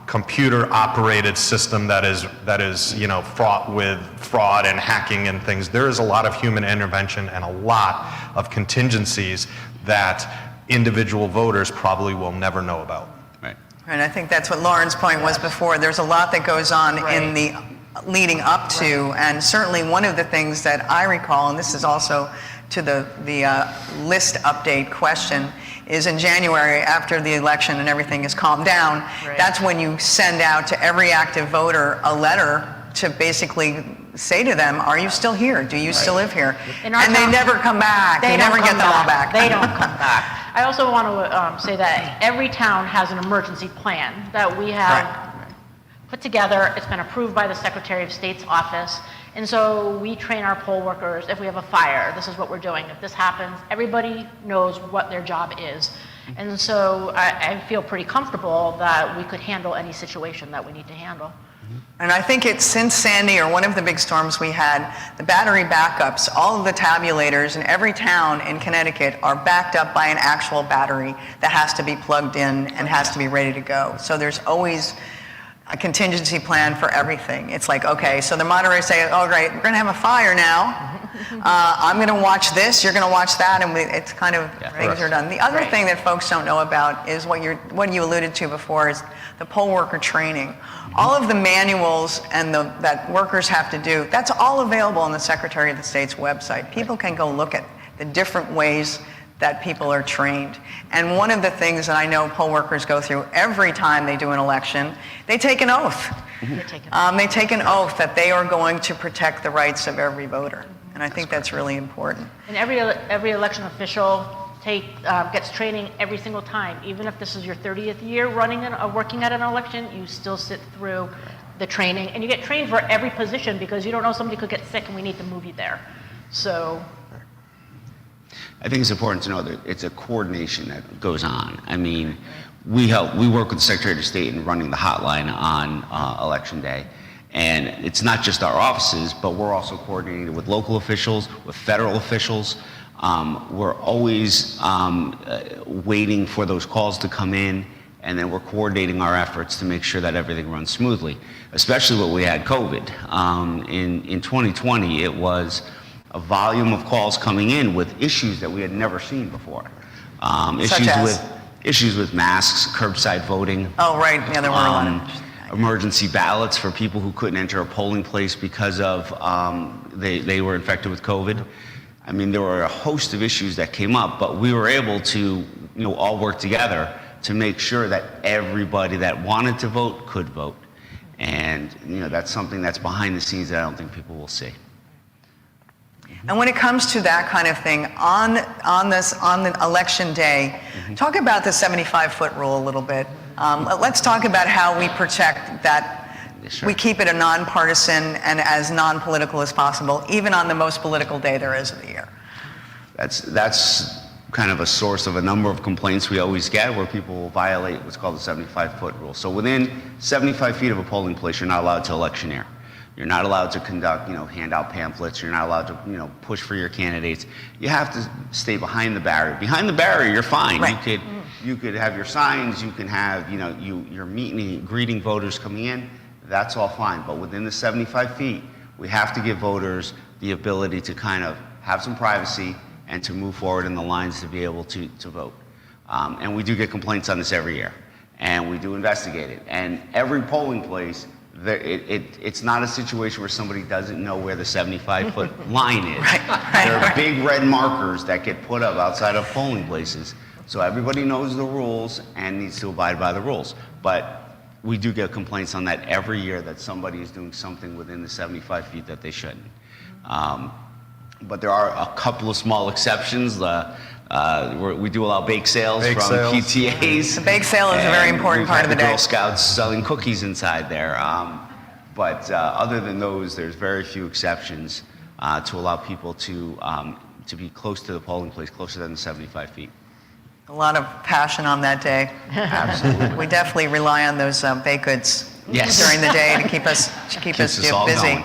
S3: computer-operated system that is, you know, fraught with fraud and hacking and things. There is a lot of human intervention and a lot of contingencies that individual voters probably will never know about.
S4: Right.
S2: And I think that's what Lauren's point was before. There's a lot that goes on in the leading up to, and certainly one of the things that I recall, and this is also to the list update question, is in January, after the election and everything is calmed down, that's when you send out to every active voter a letter to basically say to them, are you still here? Do you still live here? And they never come back. They never get them all back.
S5: They don't come back. I also want to say that every town has an emergency plan that we have put together. It's been approved by the Secretary of State's office. And so we train our poll workers. If we have a fire, this is what we're doing. If this happens, everybody knows what their job is. And so I feel pretty comfortable that we could handle any situation that we need to handle.
S2: And I think it's since Sandy, or one of the big storms we had, the battery backups, all of the tabulators in every town in Connecticut are backed up by an actual battery that has to be plugged in and has to be ready to go. So there's always a contingency plan for everything. It's like, okay, so the moderators say, oh great, we're gonna have a fire now. I'm gonna watch this, you're gonna watch that, and it's kind of, things are done. The other thing that folks don't know about is what you alluded to before, is the poll worker training. All of the manuals and that workers have to do, that's all available on the Secretary of the State's website. People can go look at the different ways that people are trained. And one of the things that I know poll workers go through every time they do an election, they take an oath. They take an oath that they are going to protect the rights of every voter. And I think that's really important.
S5: And every election official gets training every single time. Even if this is your 30th year working at an election, you still sit through the training. And you get trained for every position, because you don't know, somebody could get sick and we need to move you there. So
S4: I think it's important to know that it's a coordination that goes on. I mean, we work with the Secretary of State in running the hotline on Election Day. And it's not just our offices, but we're also coordinating with local officials, with federal officials. We're always waiting for those calls to come in, and then we're coordinating our efforts to make sure that everything runs smoothly, especially when we had COVID. In 2020, it was a volume of calls coming in with issues that we had never seen before. Issues with masks, curbside voting.
S2: Oh, right, yeah, there were a lot of
S4: emergency ballots for people who couldn't enter a polling place because of they were infected with COVID. I mean, there were a host of issues that came up, but we were able to, all work together to make sure that everybody that wanted to vote could vote. And, that's something that's behind the scenes that I don't think people will see.
S2: And when it comes to that kind of thing, on the election day, talk about the 75-foot rule a little bit. Let's talk about how we protect that.
S4: Sure.
S2: We keep it a nonpartisan and as non-political as possible, even on the most political day there is of the year.
S4: That's kind of a source of a number of complaints we always get, where people will violate what's called the 75-foot rule. So within 75 feet of a polling place, you're not allowed to electioneer. You're not allowed to conduct, hand out pamphlets. You're not allowed to, push for your candidates. You have to stay behind the barrier. Behind the barrier, you're fine.
S2: Right.
S4: You could have your signs. You can have, you're meeting, greeting voters coming in. That's all fine. But within the 75 feet, we have to give voters the ability to kind of have some privacy and to move forward in the lines to be able to vote. And we do get complaints on this every year, and we do investigate it. And every polling place, it's not a situation where somebody doesn't know where the 75-foot line is. There are big red markers that get put up outside of polling places, so everybody knows the rules and needs to abide by the rules. But we do get complaints on that every year, that somebody is doing something within the 75 feet that they shouldn't. But there are a couple of small exceptions. We do allow bake sales from PTAs.
S2: The bake sale is a very important part of the day.
S4: Girl Scouts selling cookies inside there. But other than those, there's very few exceptions to allow people to to be close to the polling place, closer than the 75 feet.
S2: A lot of passion on that day.
S4: Absolutely.
S2: We definitely rely on those baked goods
S4: Yes.
S2: during the day to keep us
S4: Keeps us all
S2: busy.
S4: going.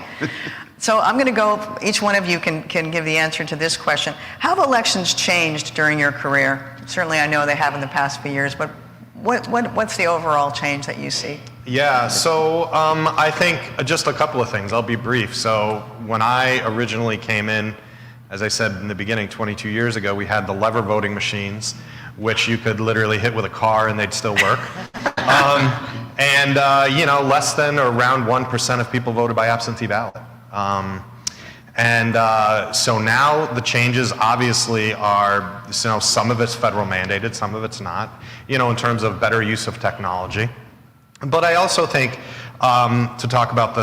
S2: So I'm going to go, each one of you can give the answer to this question. How have elections changed during your career? Certainly I know they have in the past few years, but what's the overall change that you see?
S3: Yeah, so I think just a couple of things. I'll be brief. So when I originally came in, as I said in the beginning, 22 years ago, we had the lever voting machines, which you could literally hit with a car and they'd still work. Less than or around 1% of people voted by absentee ballot. So now the changes obviously are, some of it's federal mandated, some of it's not, in terms of better use of technology. But I also think, to talk about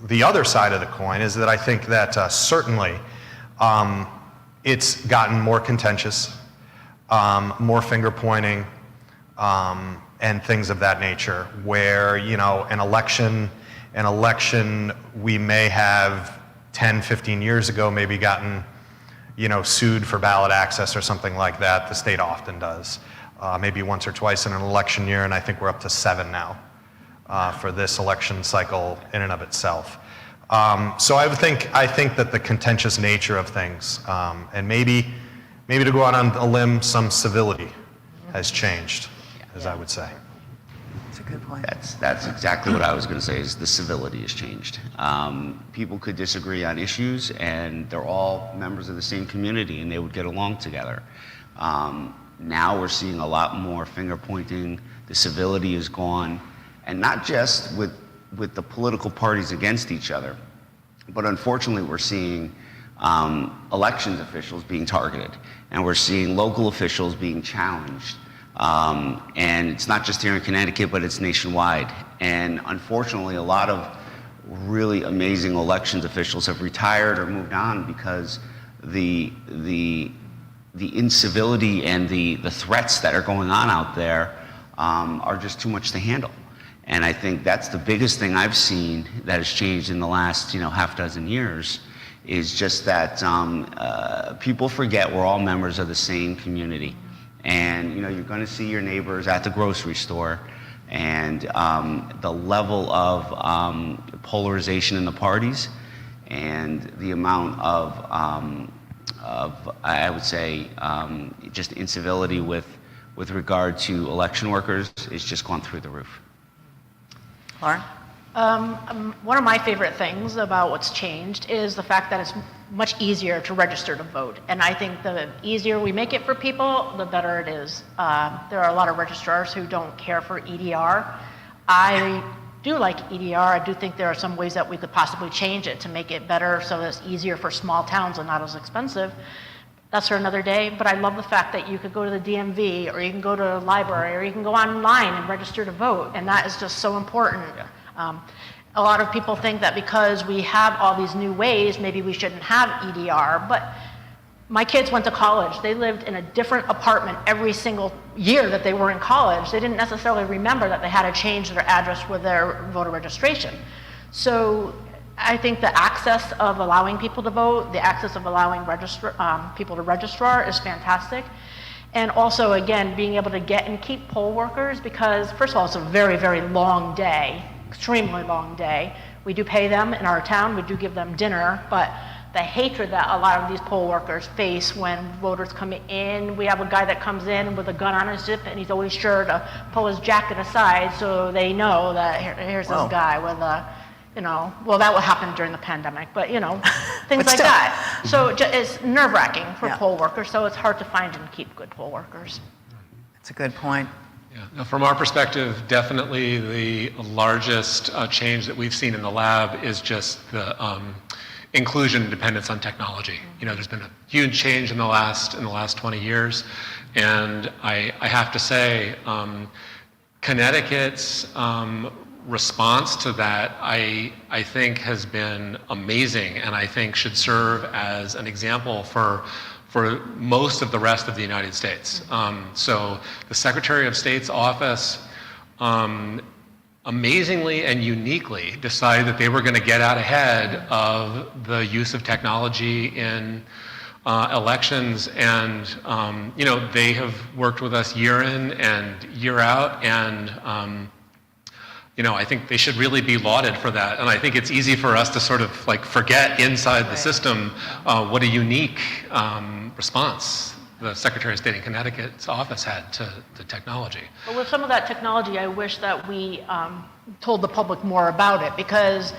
S3: the other side of the coin, is that I think that certainly it's gotten more contentious, more finger pointing, and things of that nature, where, an election we may have 10, 15 years ago maybe gotten, sued for ballot access or something like that. The state often does, maybe once or twice in an election year, and I think we're up to 7 now for this election cycle in and of itself. So I think that the contentious nature of things, and maybe to go out on a limb, some civility has changed, as I would say.
S2: That's a good point.
S4: That's exactly what I was going to say, is the civility has changed. People could disagree on issues, and they're all members of the same community, and they would get along together. Now we're seeing a lot more finger pointing. The civility is gone, and not just with the political parties against each other, but unfortunately we're seeing elections officials being targeted, and we're seeing local officials being challenged. And it's not just here in Connecticut, but it's nationwide. And unfortunately, a lot of really amazing elections officials have retired or moved on because the incivility and the threats that are going on out there are just too much to handle. And I think that's the biggest thing I've seen that has changed in the last half dozen years, is just that people forget we're all members of the same community. And you're going to see your neighbors at the grocery store, and the level of polarization in the parties, and the amount of I would say just incivility with regard to election workers is just gone through the roof.
S2: Lauren?
S5: One of my favorite things about what's changed is the fact that it's much easier to register to vote. And I think the easier we make it for people, the better it is. There are a lot of registrars who don't care for EDR. I do like EDR. I do think there are some ways that we could possibly change it to make it better so that it's easier for small towns and not as expensive. That's for another day, but I love the fact that you could go to the DMV, or you can go to a library, or you can go online and register to vote, and that is just so important.
S4: Yeah.
S5: A lot of people think that because we have all these new ways, maybe we shouldn't have EDR, but my kids went to college. They lived in a different apartment every single year that they were in college. They didn't necessarily remember that they had to change their address with their voter registration. So I think the access of allowing people to vote, the access of allowing people to register is fantastic. And also, again, being able to get and keep poll workers, because first of all, it's a very, very long day, extremely long day. We do pay them in our town, we do give them dinner, but the hatred that a lot of these poll workers face when voters come in, we have a guy that comes in with a gun on his hip, and he's always sure to pull his jacket aside so they know that here's this guy with a, well, that will happen during the pandemic, but things
S2: But
S5: like
S2: still.
S5: that. So it's nerve-wracking for
S2: Yeah.
S5: poll workers, so it's hard to find and keep good poll workers.
S2: That's a good point.
S6: Yeah. Now, from our perspective, definitely the largest change that we've seen in the lab is just the inclusion and dependence on technology. There's been a huge change in the last 20 years, and I have to say, Connecticut's response to that, I think, has been amazing, and I think should serve as an example for most of the rest of the United States. So the Secretary of State's office amazingly and uniquely decided that they were going to get out ahead of the use of technology in elections, and they have worked with us year in and year out, and I think they should really be lauded for that. And I think it's easy for us to sort of like forget inside the system what a unique response the Secretary of State in Connecticut's office had to the technology.
S5: But with some of that technology, I wish that we told the public more about it, because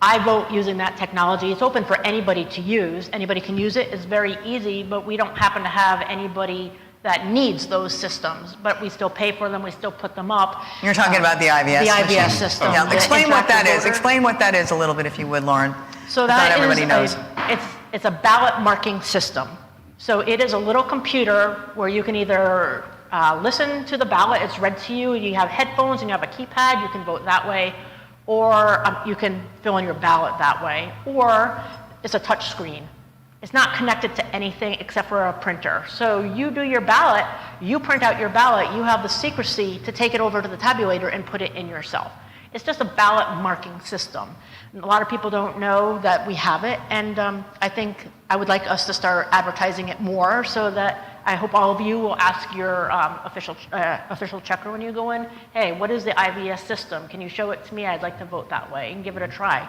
S5: I vote using that technology. It's open for anybody to use. Anybody can use it. It's very easy, but we don't happen to have anybody that needs those systems, but we still pay for them, we still put them up.
S2: You're talking about the IVS
S5: The
S2: machine.
S5: IVS system.
S2: Yeah,
S5: the
S2: explain what that
S5: interactive
S2: is.
S5: voter.
S2: Explain what that is a little bit, if you would, Lauren.
S5: So
S2: Not
S5: that
S2: everybody
S5: is
S2: knows.
S5: it's a ballot marking system. So it is a little computer where you can either listen to the ballot, it's read to you, you have headphones and you have a keypad, you can vote that way, or you can fill in your ballot that way, or it's a touch screen. It's not connected to anything except for a printer. So you do your ballot, you print out your ballot, you have the secrecy to take it over to the tabulator and put it in yourself. It's just a ballot marking system. And a lot of people don't know that we have it, and I think I would like us to start advertising it more, so that I hope all of you will ask your official checker when you go in, hey, what is the IVS system? Can you show it to me? I'd like to vote that way, and give it a try.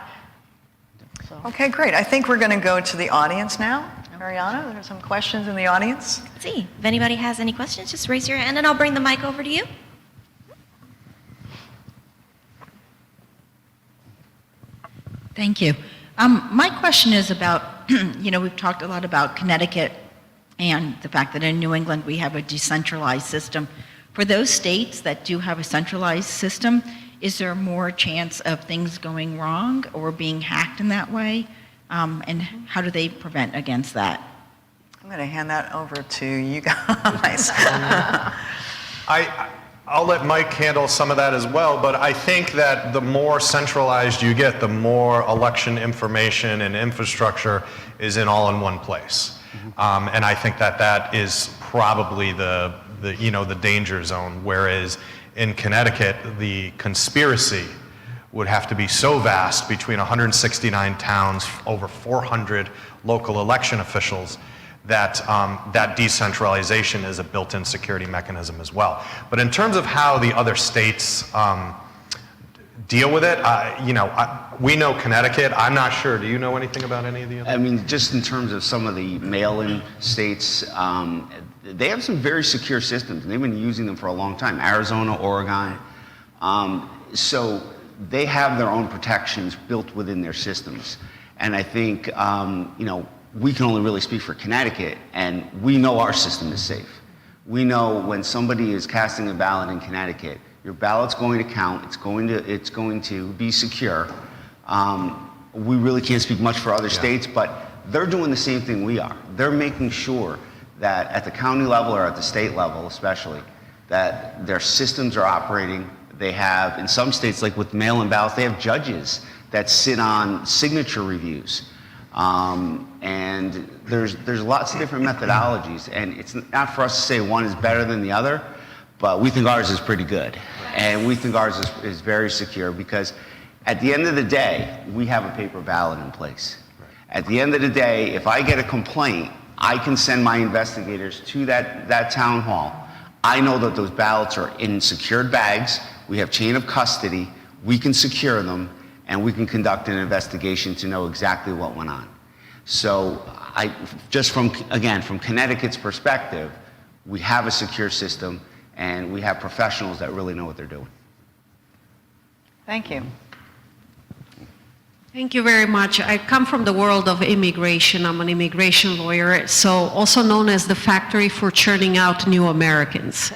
S5: So.
S2: Okay, great. I think we're going to go to the audience now. Mariana, there are some questions in the audience.
S1: Let's see. If anybody has any questions, just raise your hand and I'll bring the mic over to you.
S7: Thank you. My question is about, we've talked a lot about Connecticut and the fact that in New England we have a decentralized system. For those states that do have a centralized system, is there more chance of things going wrong or being hacked in that way? And how do they prevent against that?
S2: I'm going to hand that over to you guys.
S3: I'll let Mike handle some of that as well, but I think that the more centralized you get, the more election information and infrastructure is all in one place. And I think that is probably the danger zone, whereas in Connecticut, the conspiracy would have to be so vast between 169 towns, over 400 local election officials, that that decentralization is a built-in security mechanism as well. But in terms of how the other states deal with it, we know Connecticut. I'm not sure. Do you know anything about any of the other?
S4: I mean, just in terms of some of the mail-in states, they have some very secure systems, and they've been using them for a long time. Arizona, Oregon. So they have their own protections built within their systems. And I think, we can only really speak for Connecticut, and we know our system is safe. We know when somebody is casting a ballot in Connecticut, your ballot's going to count, it's going to be secure. We really can't speak much for other states, but they're doing the same thing we are. They're making sure that at the county level or at the state level especially, that their systems are operating. They have, in some states, like with mail-in ballots, they have judges that sit on signature reviews. And there's lots of different methodologies, and it's not for us to say one is better than the other, but we think ours is pretty good. And we think ours is very secure, because at the end of the day, we have a paper ballot in place. At the end of the day, if I get a complaint, I can send my investigators to that town hall. I know that those ballots are in secured bags. We have chain of custody. We can secure them, and we can conduct an investigation to know exactly what went on. So from Connecticut's perspective, we have a secure system, and we have professionals that really know what they're doing.
S2: Thank you.
S8: Thank you very much. I come from the world of immigration. I'm an immigration lawyer, so also known as the factory for churning out new Americans.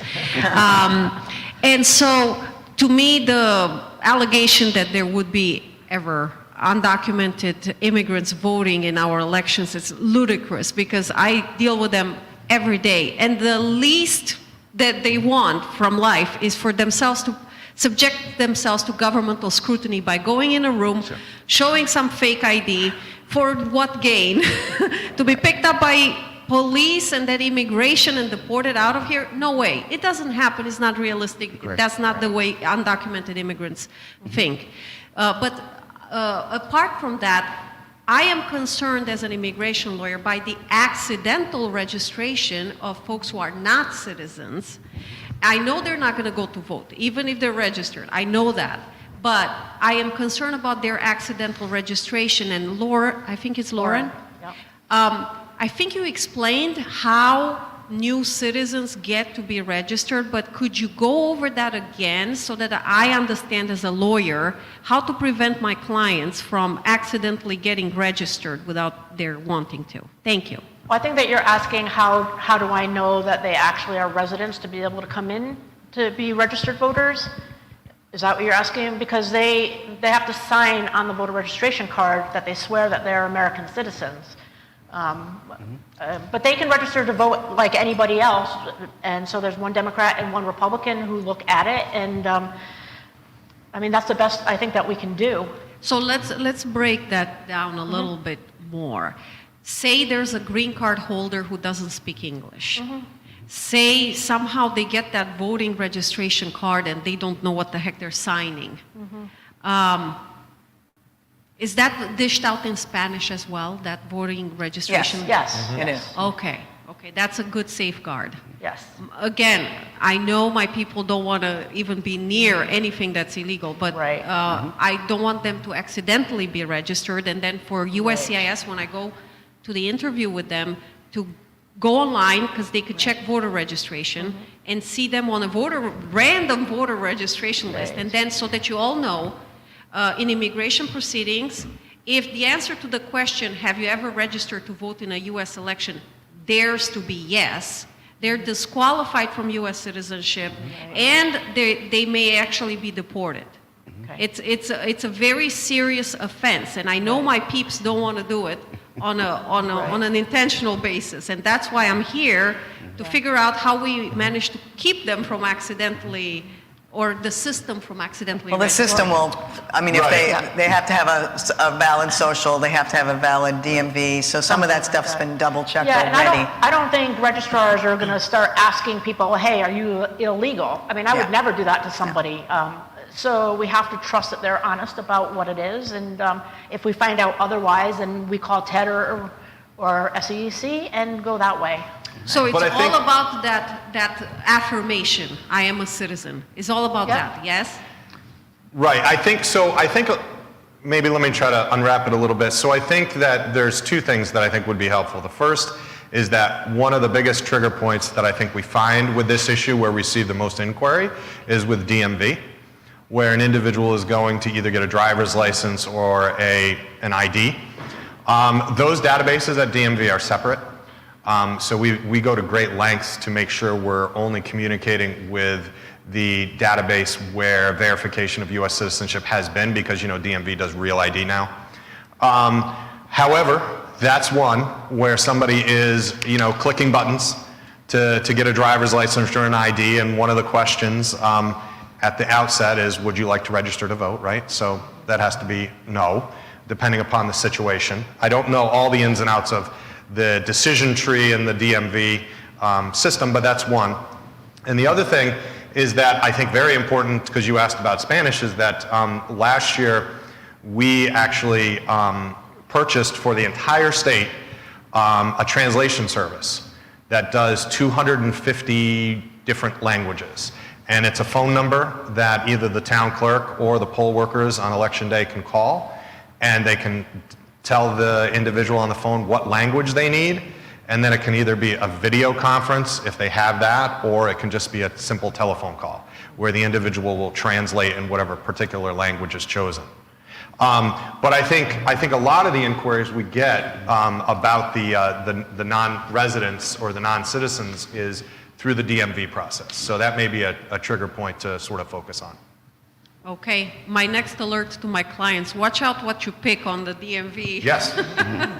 S8: And so, to me, the allegation that there would be ever undocumented immigrants voting in our elections is ludicrous, because I deal with them every day. And the least that they want from life is for themselves to subject themselves to governmental scrutiny by going in a room, showing some fake ID, for what gain? To be picked up by police and then immigration and deported out of here? No way. It doesn't happen. It's not realistic.
S4: Correct.
S8: That's not the way undocumented immigrants think. But apart from that, I am concerned as an immigration lawyer by the accidental registration of folks who are not citizens. I know they're not going to go to vote, even if they're registered. I know that. But I am concerned about their accidental registration. And Laura, I think it's Lauren. I think you explained how new citizens get to be registered, but could you go over that again so that I understand as a lawyer how to prevent my clients from accidentally getting registered without their wanting to? Thank you.
S5: Well, I think that you're asking how do I know that they actually are residents to be able to come in to be registered voters? Is that what you're asking? Because they have to sign on the voter registration card that they swear that they're American citizens. But they can register to vote like anybody else, and so there's one Democrat and one Republican who look at it, and I mean that's the best I think that we can do.
S8: So let's break that down a little bit more. Say there's a green card holder who doesn't speak English. Say somehow they get that voting registration card and they don't know what the heck they're signing. Is that dished out in Spanish as well, that voting registration?
S5: Yes, it is.
S8: Okay, that's a good safeguard.
S5: Yes.
S8: Again, I know my people don't want to even be near anything that's illegal, but
S5: Right.
S8: I don't want them to accidentally be registered. And then for USCIS, when I go to the interview with them, to go online, because they could check voter registration, and see them on a random voter registration list.
S5: Right.
S8: And then so that you all know, in immigration proceedings, if the answer to the question, have you ever registered to vote in a U.S. election, dares to be yes, they're disqualified from U.S. citizenship, and they may actually be deported.
S5: Okay.
S8: It's a very serious offense, and I know my peeps don't want to do it on an intentional basis, and that's why I'm here to figure out how we manage to keep them from accidentally, or the system from accidentally.
S2: Well, the system will, I mean, if they have to have a valid social, they have to have a valid DMV, so some of that stuff's been double checked
S5: Yeah, and
S2: already.
S5: I don't think registrars are going to start asking people, hey, are you illegal? I mean, I would never do that to somebody. So we have to trust that they're honest about what it is, and if we find out otherwise, then we call TED or SEC and go that way.
S8: So it's
S3: But I think-
S8: all about that affirmation, I am a citizen. It's all about that, yes?
S3: Right, I think maybe let me try to unwrap it a little bit. So I think that there's two things that I think would be helpful. The first is that one of the biggest trigger points that I think we find with this issue where we see the most inquiry is with DMV, where an individual is going to either get a driver's license or an ID. Those databases at DMV are separate. So we go to great lengths to make sure we're only communicating with the database where verification of U.S. citizenship has been, because DMV does Real ID now. However, that's one where somebody is clicking buttons to get a driver's license or an ID, and one of the questions at the outset is, would you like to register to vote, right? So that has to be no, depending upon the situation. I don't know all the ins and outs of the decision tree and the DMV system, but that's one. And the other thing is that I think very important, because you asked about Spanish, is that last year we actually purchased for the entire state a translation service that does 250 different languages. And it's a phone number that either the town clerk or the poll workers on election day can call, and they can tell the individual on the phone what language they need, and then it can either be a video conference if they have that, or it can just be a simple telephone call where the individual will translate in whatever particular language is chosen. But I think a lot of the inquiries we get about the non-residents or the non-citizens is through the DMV process. So that may be a trigger point to sort of focus on.
S8: Okay, my next alert to my clients, watch out what you pick on the DMV
S3: Yes.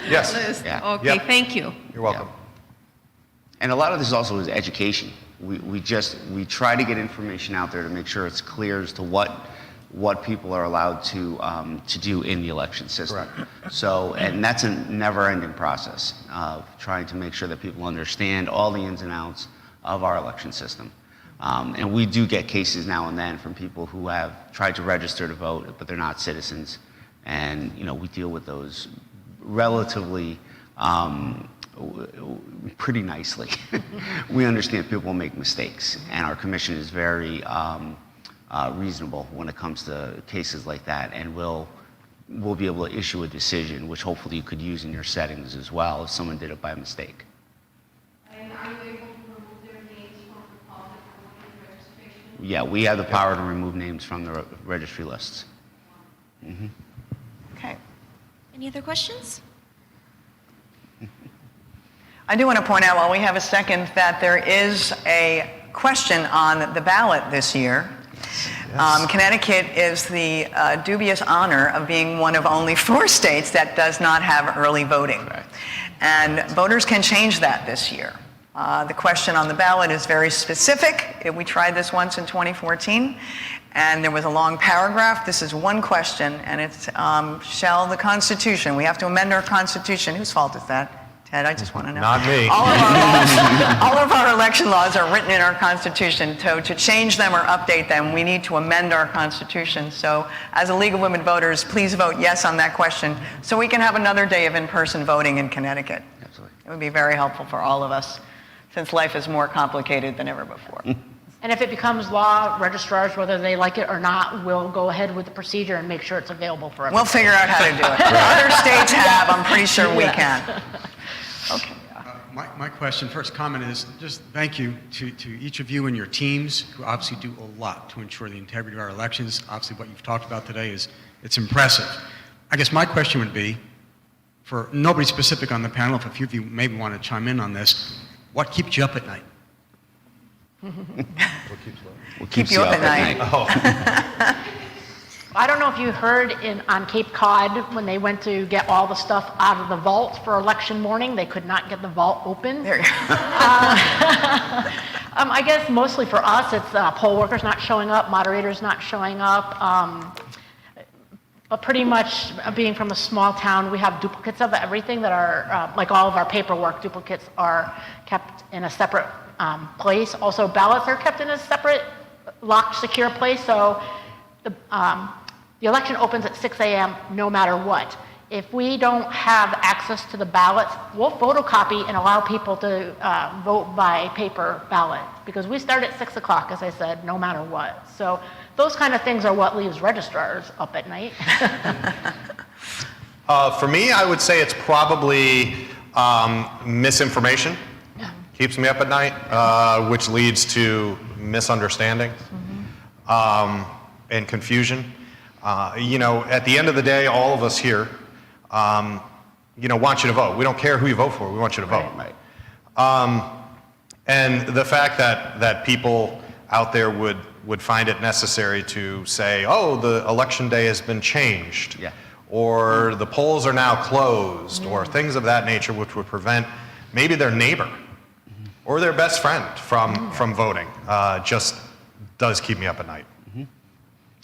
S3: Yes.
S8: list.
S4: Yeah.
S8: Okay,
S3: Yep.
S8: thank you.
S3: You're welcome.
S4: And a lot of this also is education. We try to get information out there to make sure it's clear as to what people are allowed to do in the election system.
S3: Correct.
S4: So, and that's a never-ending process of trying to make sure that people understand all the ins and outs of our election system. And we do get cases now and then from people who have tried to register to vote, but they're not citizens. And, we deal with those relatively pretty nicely. We understand people make mistakes, and our commission is very reasonable when it comes to cases like that, and we'll be able to issue a decision, which hopefully you could use in your settings as well if someone did it by mistake.
S8: And are you able to remove their names from the public registration?
S4: Yeah, we have the power to remove names from the registry lists.
S2: Okay.
S1: Any other questions?
S2: I do want to point out, while we have a second, that there is a question on the ballot this year. Connecticut is the dubious honor of being one of only 4 states that does not have early voting.
S4: Correct.
S2: And voters can change that this year. The question on the ballot is very specific. We tried this once in 2014, and there was a long paragraph. This is one question, and it's, shall the Constitution, we have to amend our Constitution. Whose fault is that? Ted, I just want to know.
S3: Not me.
S2: All of our laws, all of our election laws are written in our Constitution. So to change them or update them, we need to amend our Constitution. So as a League of Women Voters, please vote yes on that question so we can have another day of in-person voting in Connecticut.
S4: Absolutely.
S2: It would be very helpful for all of us, since life is more complicated than ever before.
S5: And if it becomes law, registrars, whether they like it or not, will go ahead with the procedure and make sure it's available for everyone.
S2: We'll figure out how to do it. Other states have. I'm pretty sure we can. Okay.
S9: My question, first comment is just thank you to each of you and your teams who obviously do a lot to ensure the integrity of our elections. Obviously what you've talked about today it's impressive. I guess my question would be, for nobody specific on the panel, if a few of you maybe want to chime in on this, what keeps you up at night?
S4: What
S2: Keep you up at night.
S3: Oh,
S5: I don't know if you heard on Cape Cod when they went to get all the stuff out of the vault for election morning, they could not get the vault open.
S2: There you go.
S5: I guess mostly for us, it's poll workers not showing up, moderators not showing up. But pretty much being from a small town, we have duplicates of everything that are, like all of our paperwork, duplicates are kept in a separate place. Also, ballots are kept in a separate, locked, secure place. So the election opens at 6 a.m. no matter what. If we don't have access to the ballots, we'll photocopy and allow people to vote by paper ballot, because we start at 6 o'clock, as I said, no matter what. So those kind of things are what leaves registrars up at night.
S3: for me, I would say it's probably misinformation. Keeps me up at night, which leads to misunderstanding and confusion. At the end of the day, all of us here, want you to vote. We don't care who you vote for. We want you to vote.
S4: Right.
S3: And the fact that people out there would find it necessary to say, oh, the election day has been changed, or the polls are now closed, or things of that nature, which would prevent maybe their neighbor or their best friend from voting, just does keep me up at night.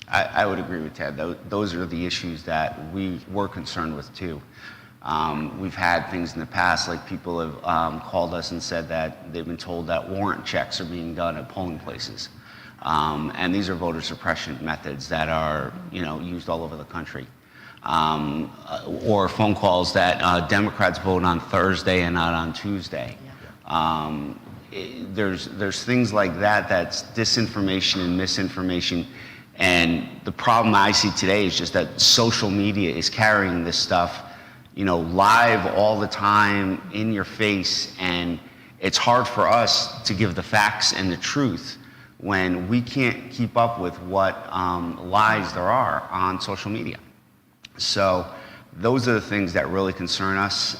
S4: I would agree with Ted. Those are the issues that we're concerned with too. We've had things in the past, like people have called us and said that they've been told that warrant checks are being done at polling places. And these are voter suppression methods that are used all over the country. Or phone calls that Democrats vote on Thursday and not on Tuesday. There's things like that that's disinformation and misinformation. And the problem I see today is just that social media is carrying this stuff, live all the time in your face. And it's hard for us to give the facts and the truth when we can't keep up with what lies there are on social media. So those are the things that really concern us.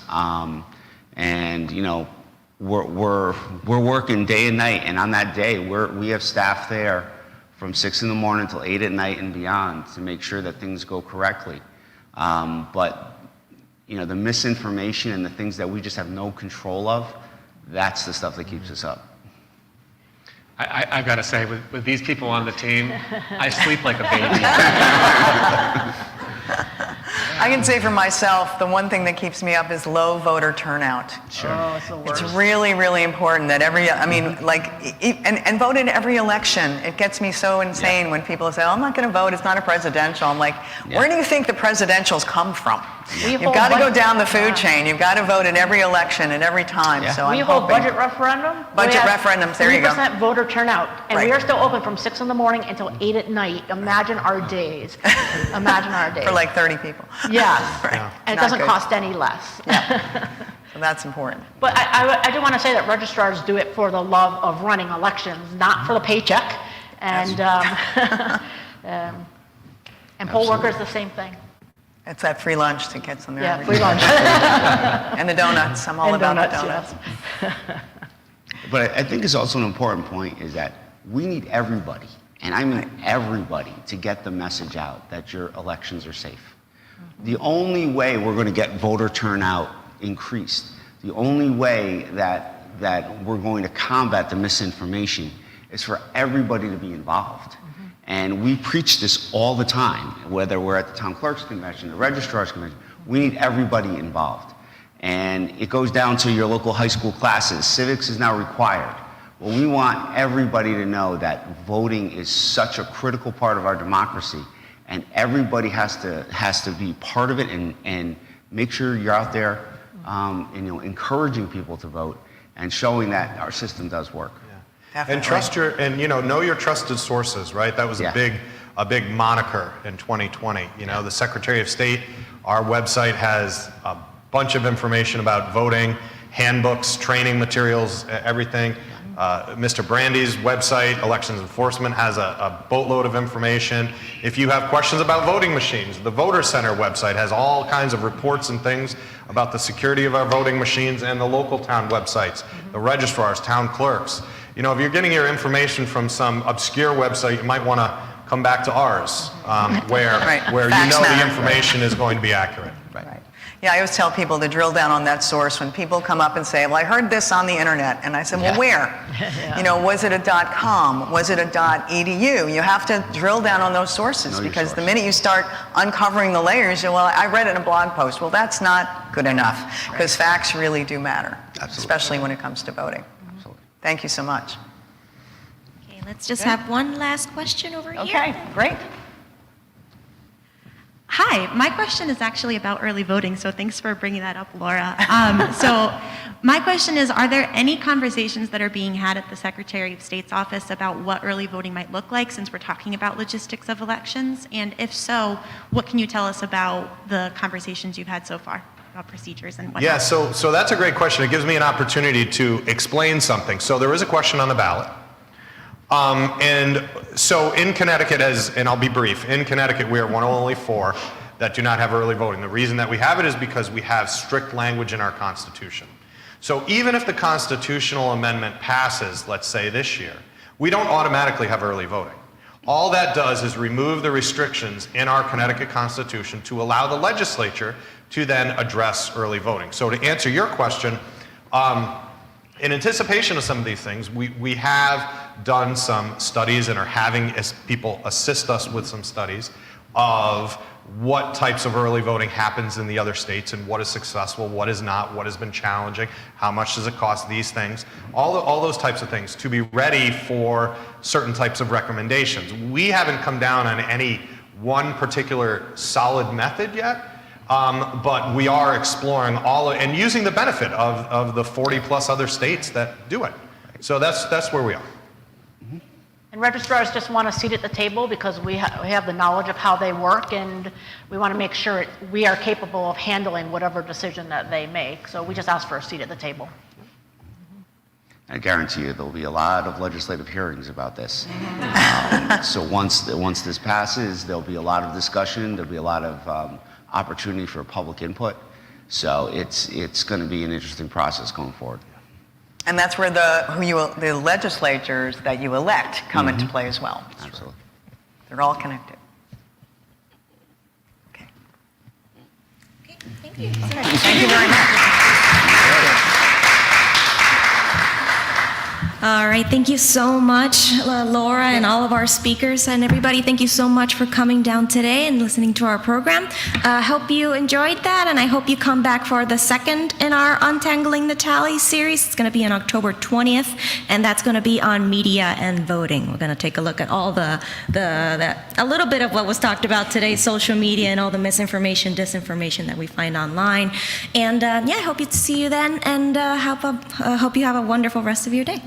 S4: We're working day and night. And on that day, we have staff there from 6 in the morning till 8 at night and beyond to make sure that things go correctly. But the misinformation and the things that we just have no control of, that's the stuff that keeps us up.
S6: I've got to say, with these people on the team, I sleep like a baby.
S2: I can say for myself, the one thing that keeps me up is low voter turnout.
S4: Sure.
S5: Oh, it's the worst.
S2: It's really, really important that and vote in every election. It gets me so insane when people say, oh, I'm not going to vote, it's not a presidential. I'm like, where do you think the presidentials come from?
S5: We
S2: You've
S5: hold
S2: got to go
S5: budget-
S2: down the food chain. You've got to vote at every election and every time.
S4: Yeah.
S2: So
S5: We
S2: I'm
S5: hold
S2: hoping.
S5: budget referendum.
S2: Budget
S5: We have
S2: referendums, there you go.
S5: 3% voter turnout, and we
S2: Right.
S5: are still open from 6 in the morning until 8 at night. Imagine our days. Imagine our days.
S2: For like 30 people.
S5: Yes,
S2: Right.
S5: and it
S2: Not
S5: doesn't
S2: good.
S5: cost any less.
S2: So that's important.
S5: But I do want to say that registrars do it for the love of running elections, not for the paycheck. And and poll workers, the same thing.
S2: It's that free lunch that gets them there.
S5: Yeah,
S2: every
S5: free
S2: time.
S5: lunch.
S2: And the donuts. I'm all
S5: And
S2: about
S5: donuts,
S2: the
S5: yes.
S2: donuts.
S4: But I think it's also an important point is that we need everybody, and I mean everybody, to get the message out that your elections are safe. The only way we're going to get voter turnout increased, the only way that we're going to combat the misinformation is for everybody to be involved. And we preach this all the time, whether we're at the town clerk's convention, the registrar's convention, we need everybody involved. And it goes down to your local high school classes. Civics is now required. Well, we want everybody to know that voting is such a critical part of our democracy, and everybody has to be part of it and make sure you're out there and, encouraging people to vote and showing that our system does work.
S2: Definitely.
S3: And know your trusted sources, right? That was
S4: Yeah.
S3: a big moniker in 2020. The Secretary of State, our website has a bunch of information about voting, handbooks, training materials, everything. Mr. Brandi's website, Elections Enforcement, has a boatload of information. If you have questions about voting machines, the Voter Center website has all kinds of reports and things about the security of our voting machines, and the local town websites, the registrars, town clerks. If you're getting your information from some obscure website, you might want to come back to ours, where
S2: Facts
S3: the
S2: matter.
S3: information is going to be accurate.
S2: Right. Yeah, I always tell people to drill down on that source. When people come up and say, well, I heard this on the internet, and I said, well, where? Was it a .com? Was it a .edu? You have to drill down on those sources,
S4: Know your
S2: because the
S4: source.
S2: minute you start uncovering the layers, well, I read it in a blog post. Well, that's not good enough, because facts really do matter, especially when it comes to voting.
S4: Absolutely.
S2: Thank you so much.
S1: Okay, let's just have one last question over here.
S2: Okay, great.
S10: Hi, my question is actually about early voting, so thanks for bringing that up, Laura. So my question is, are there any conversations that are being had at the Secretary of State's office about what early voting might look like, since we're talking about logistics of elections? And if so, what can you tell us about the conversations you've had so far about procedures and whatnot?
S3: Yeah, so that's a great question. It gives me an opportunity to explain something. So there is a question on the ballot. And so in Connecticut, and I'll be brief, in Connecticut we are one of only 4 that do not have early voting. The reason that we have it is because we have strict language in our Constitution. So even if the constitutional amendment passes, let's say this year, we don't automatically have early voting. All that does is remove the restrictions in our Connecticut Constitution to allow the legislature to then address early voting. So to answer your question, in anticipation of some of these things, we have done some studies and are having people assist us with some studies of what types of early voting happens in the other states and what is successful, what is not, what has been challenging, how much does it cost, these things, all those types of things, to be ready for certain types of recommendations. We haven't come down on any one particular solid method yet. But we are exploring and using the benefit of the 40 plus other states that do it. So that's where we are.
S5: And registrars just want a seat at the table because we have the knowledge of how they work, and we want to make sure we are capable of handling whatever decision that they make. So we just ask for a seat at the table.
S4: I guarantee you there'll be a lot of legislative hearings about this. So once this passes, there'll be a lot of discussion, there'll be a lot of opportunity for public input. So it's going to be an interesting process going forward.
S2: And that's where the legislatures that you elect come into play as well.
S4: Absolutely.
S2: They're all connected. Okay.
S1: Okay, thank you.
S2: Thank you very much.
S1: All right, thank you so much, Laura, and all of our speakers, and everybody, thank you so much for coming down today and listening to our program. Hope you enjoyed that, and I hope you come back for the second in our Untangling the Tally series. It's going to be on October 20th, and that's going to be on media and voting. We're going to take a look at all a little bit of what was talked about today, social media and all the misinformation, disinformation that we find online. And yeah, I hope to see you then, and hope you have a wonderful rest of your day.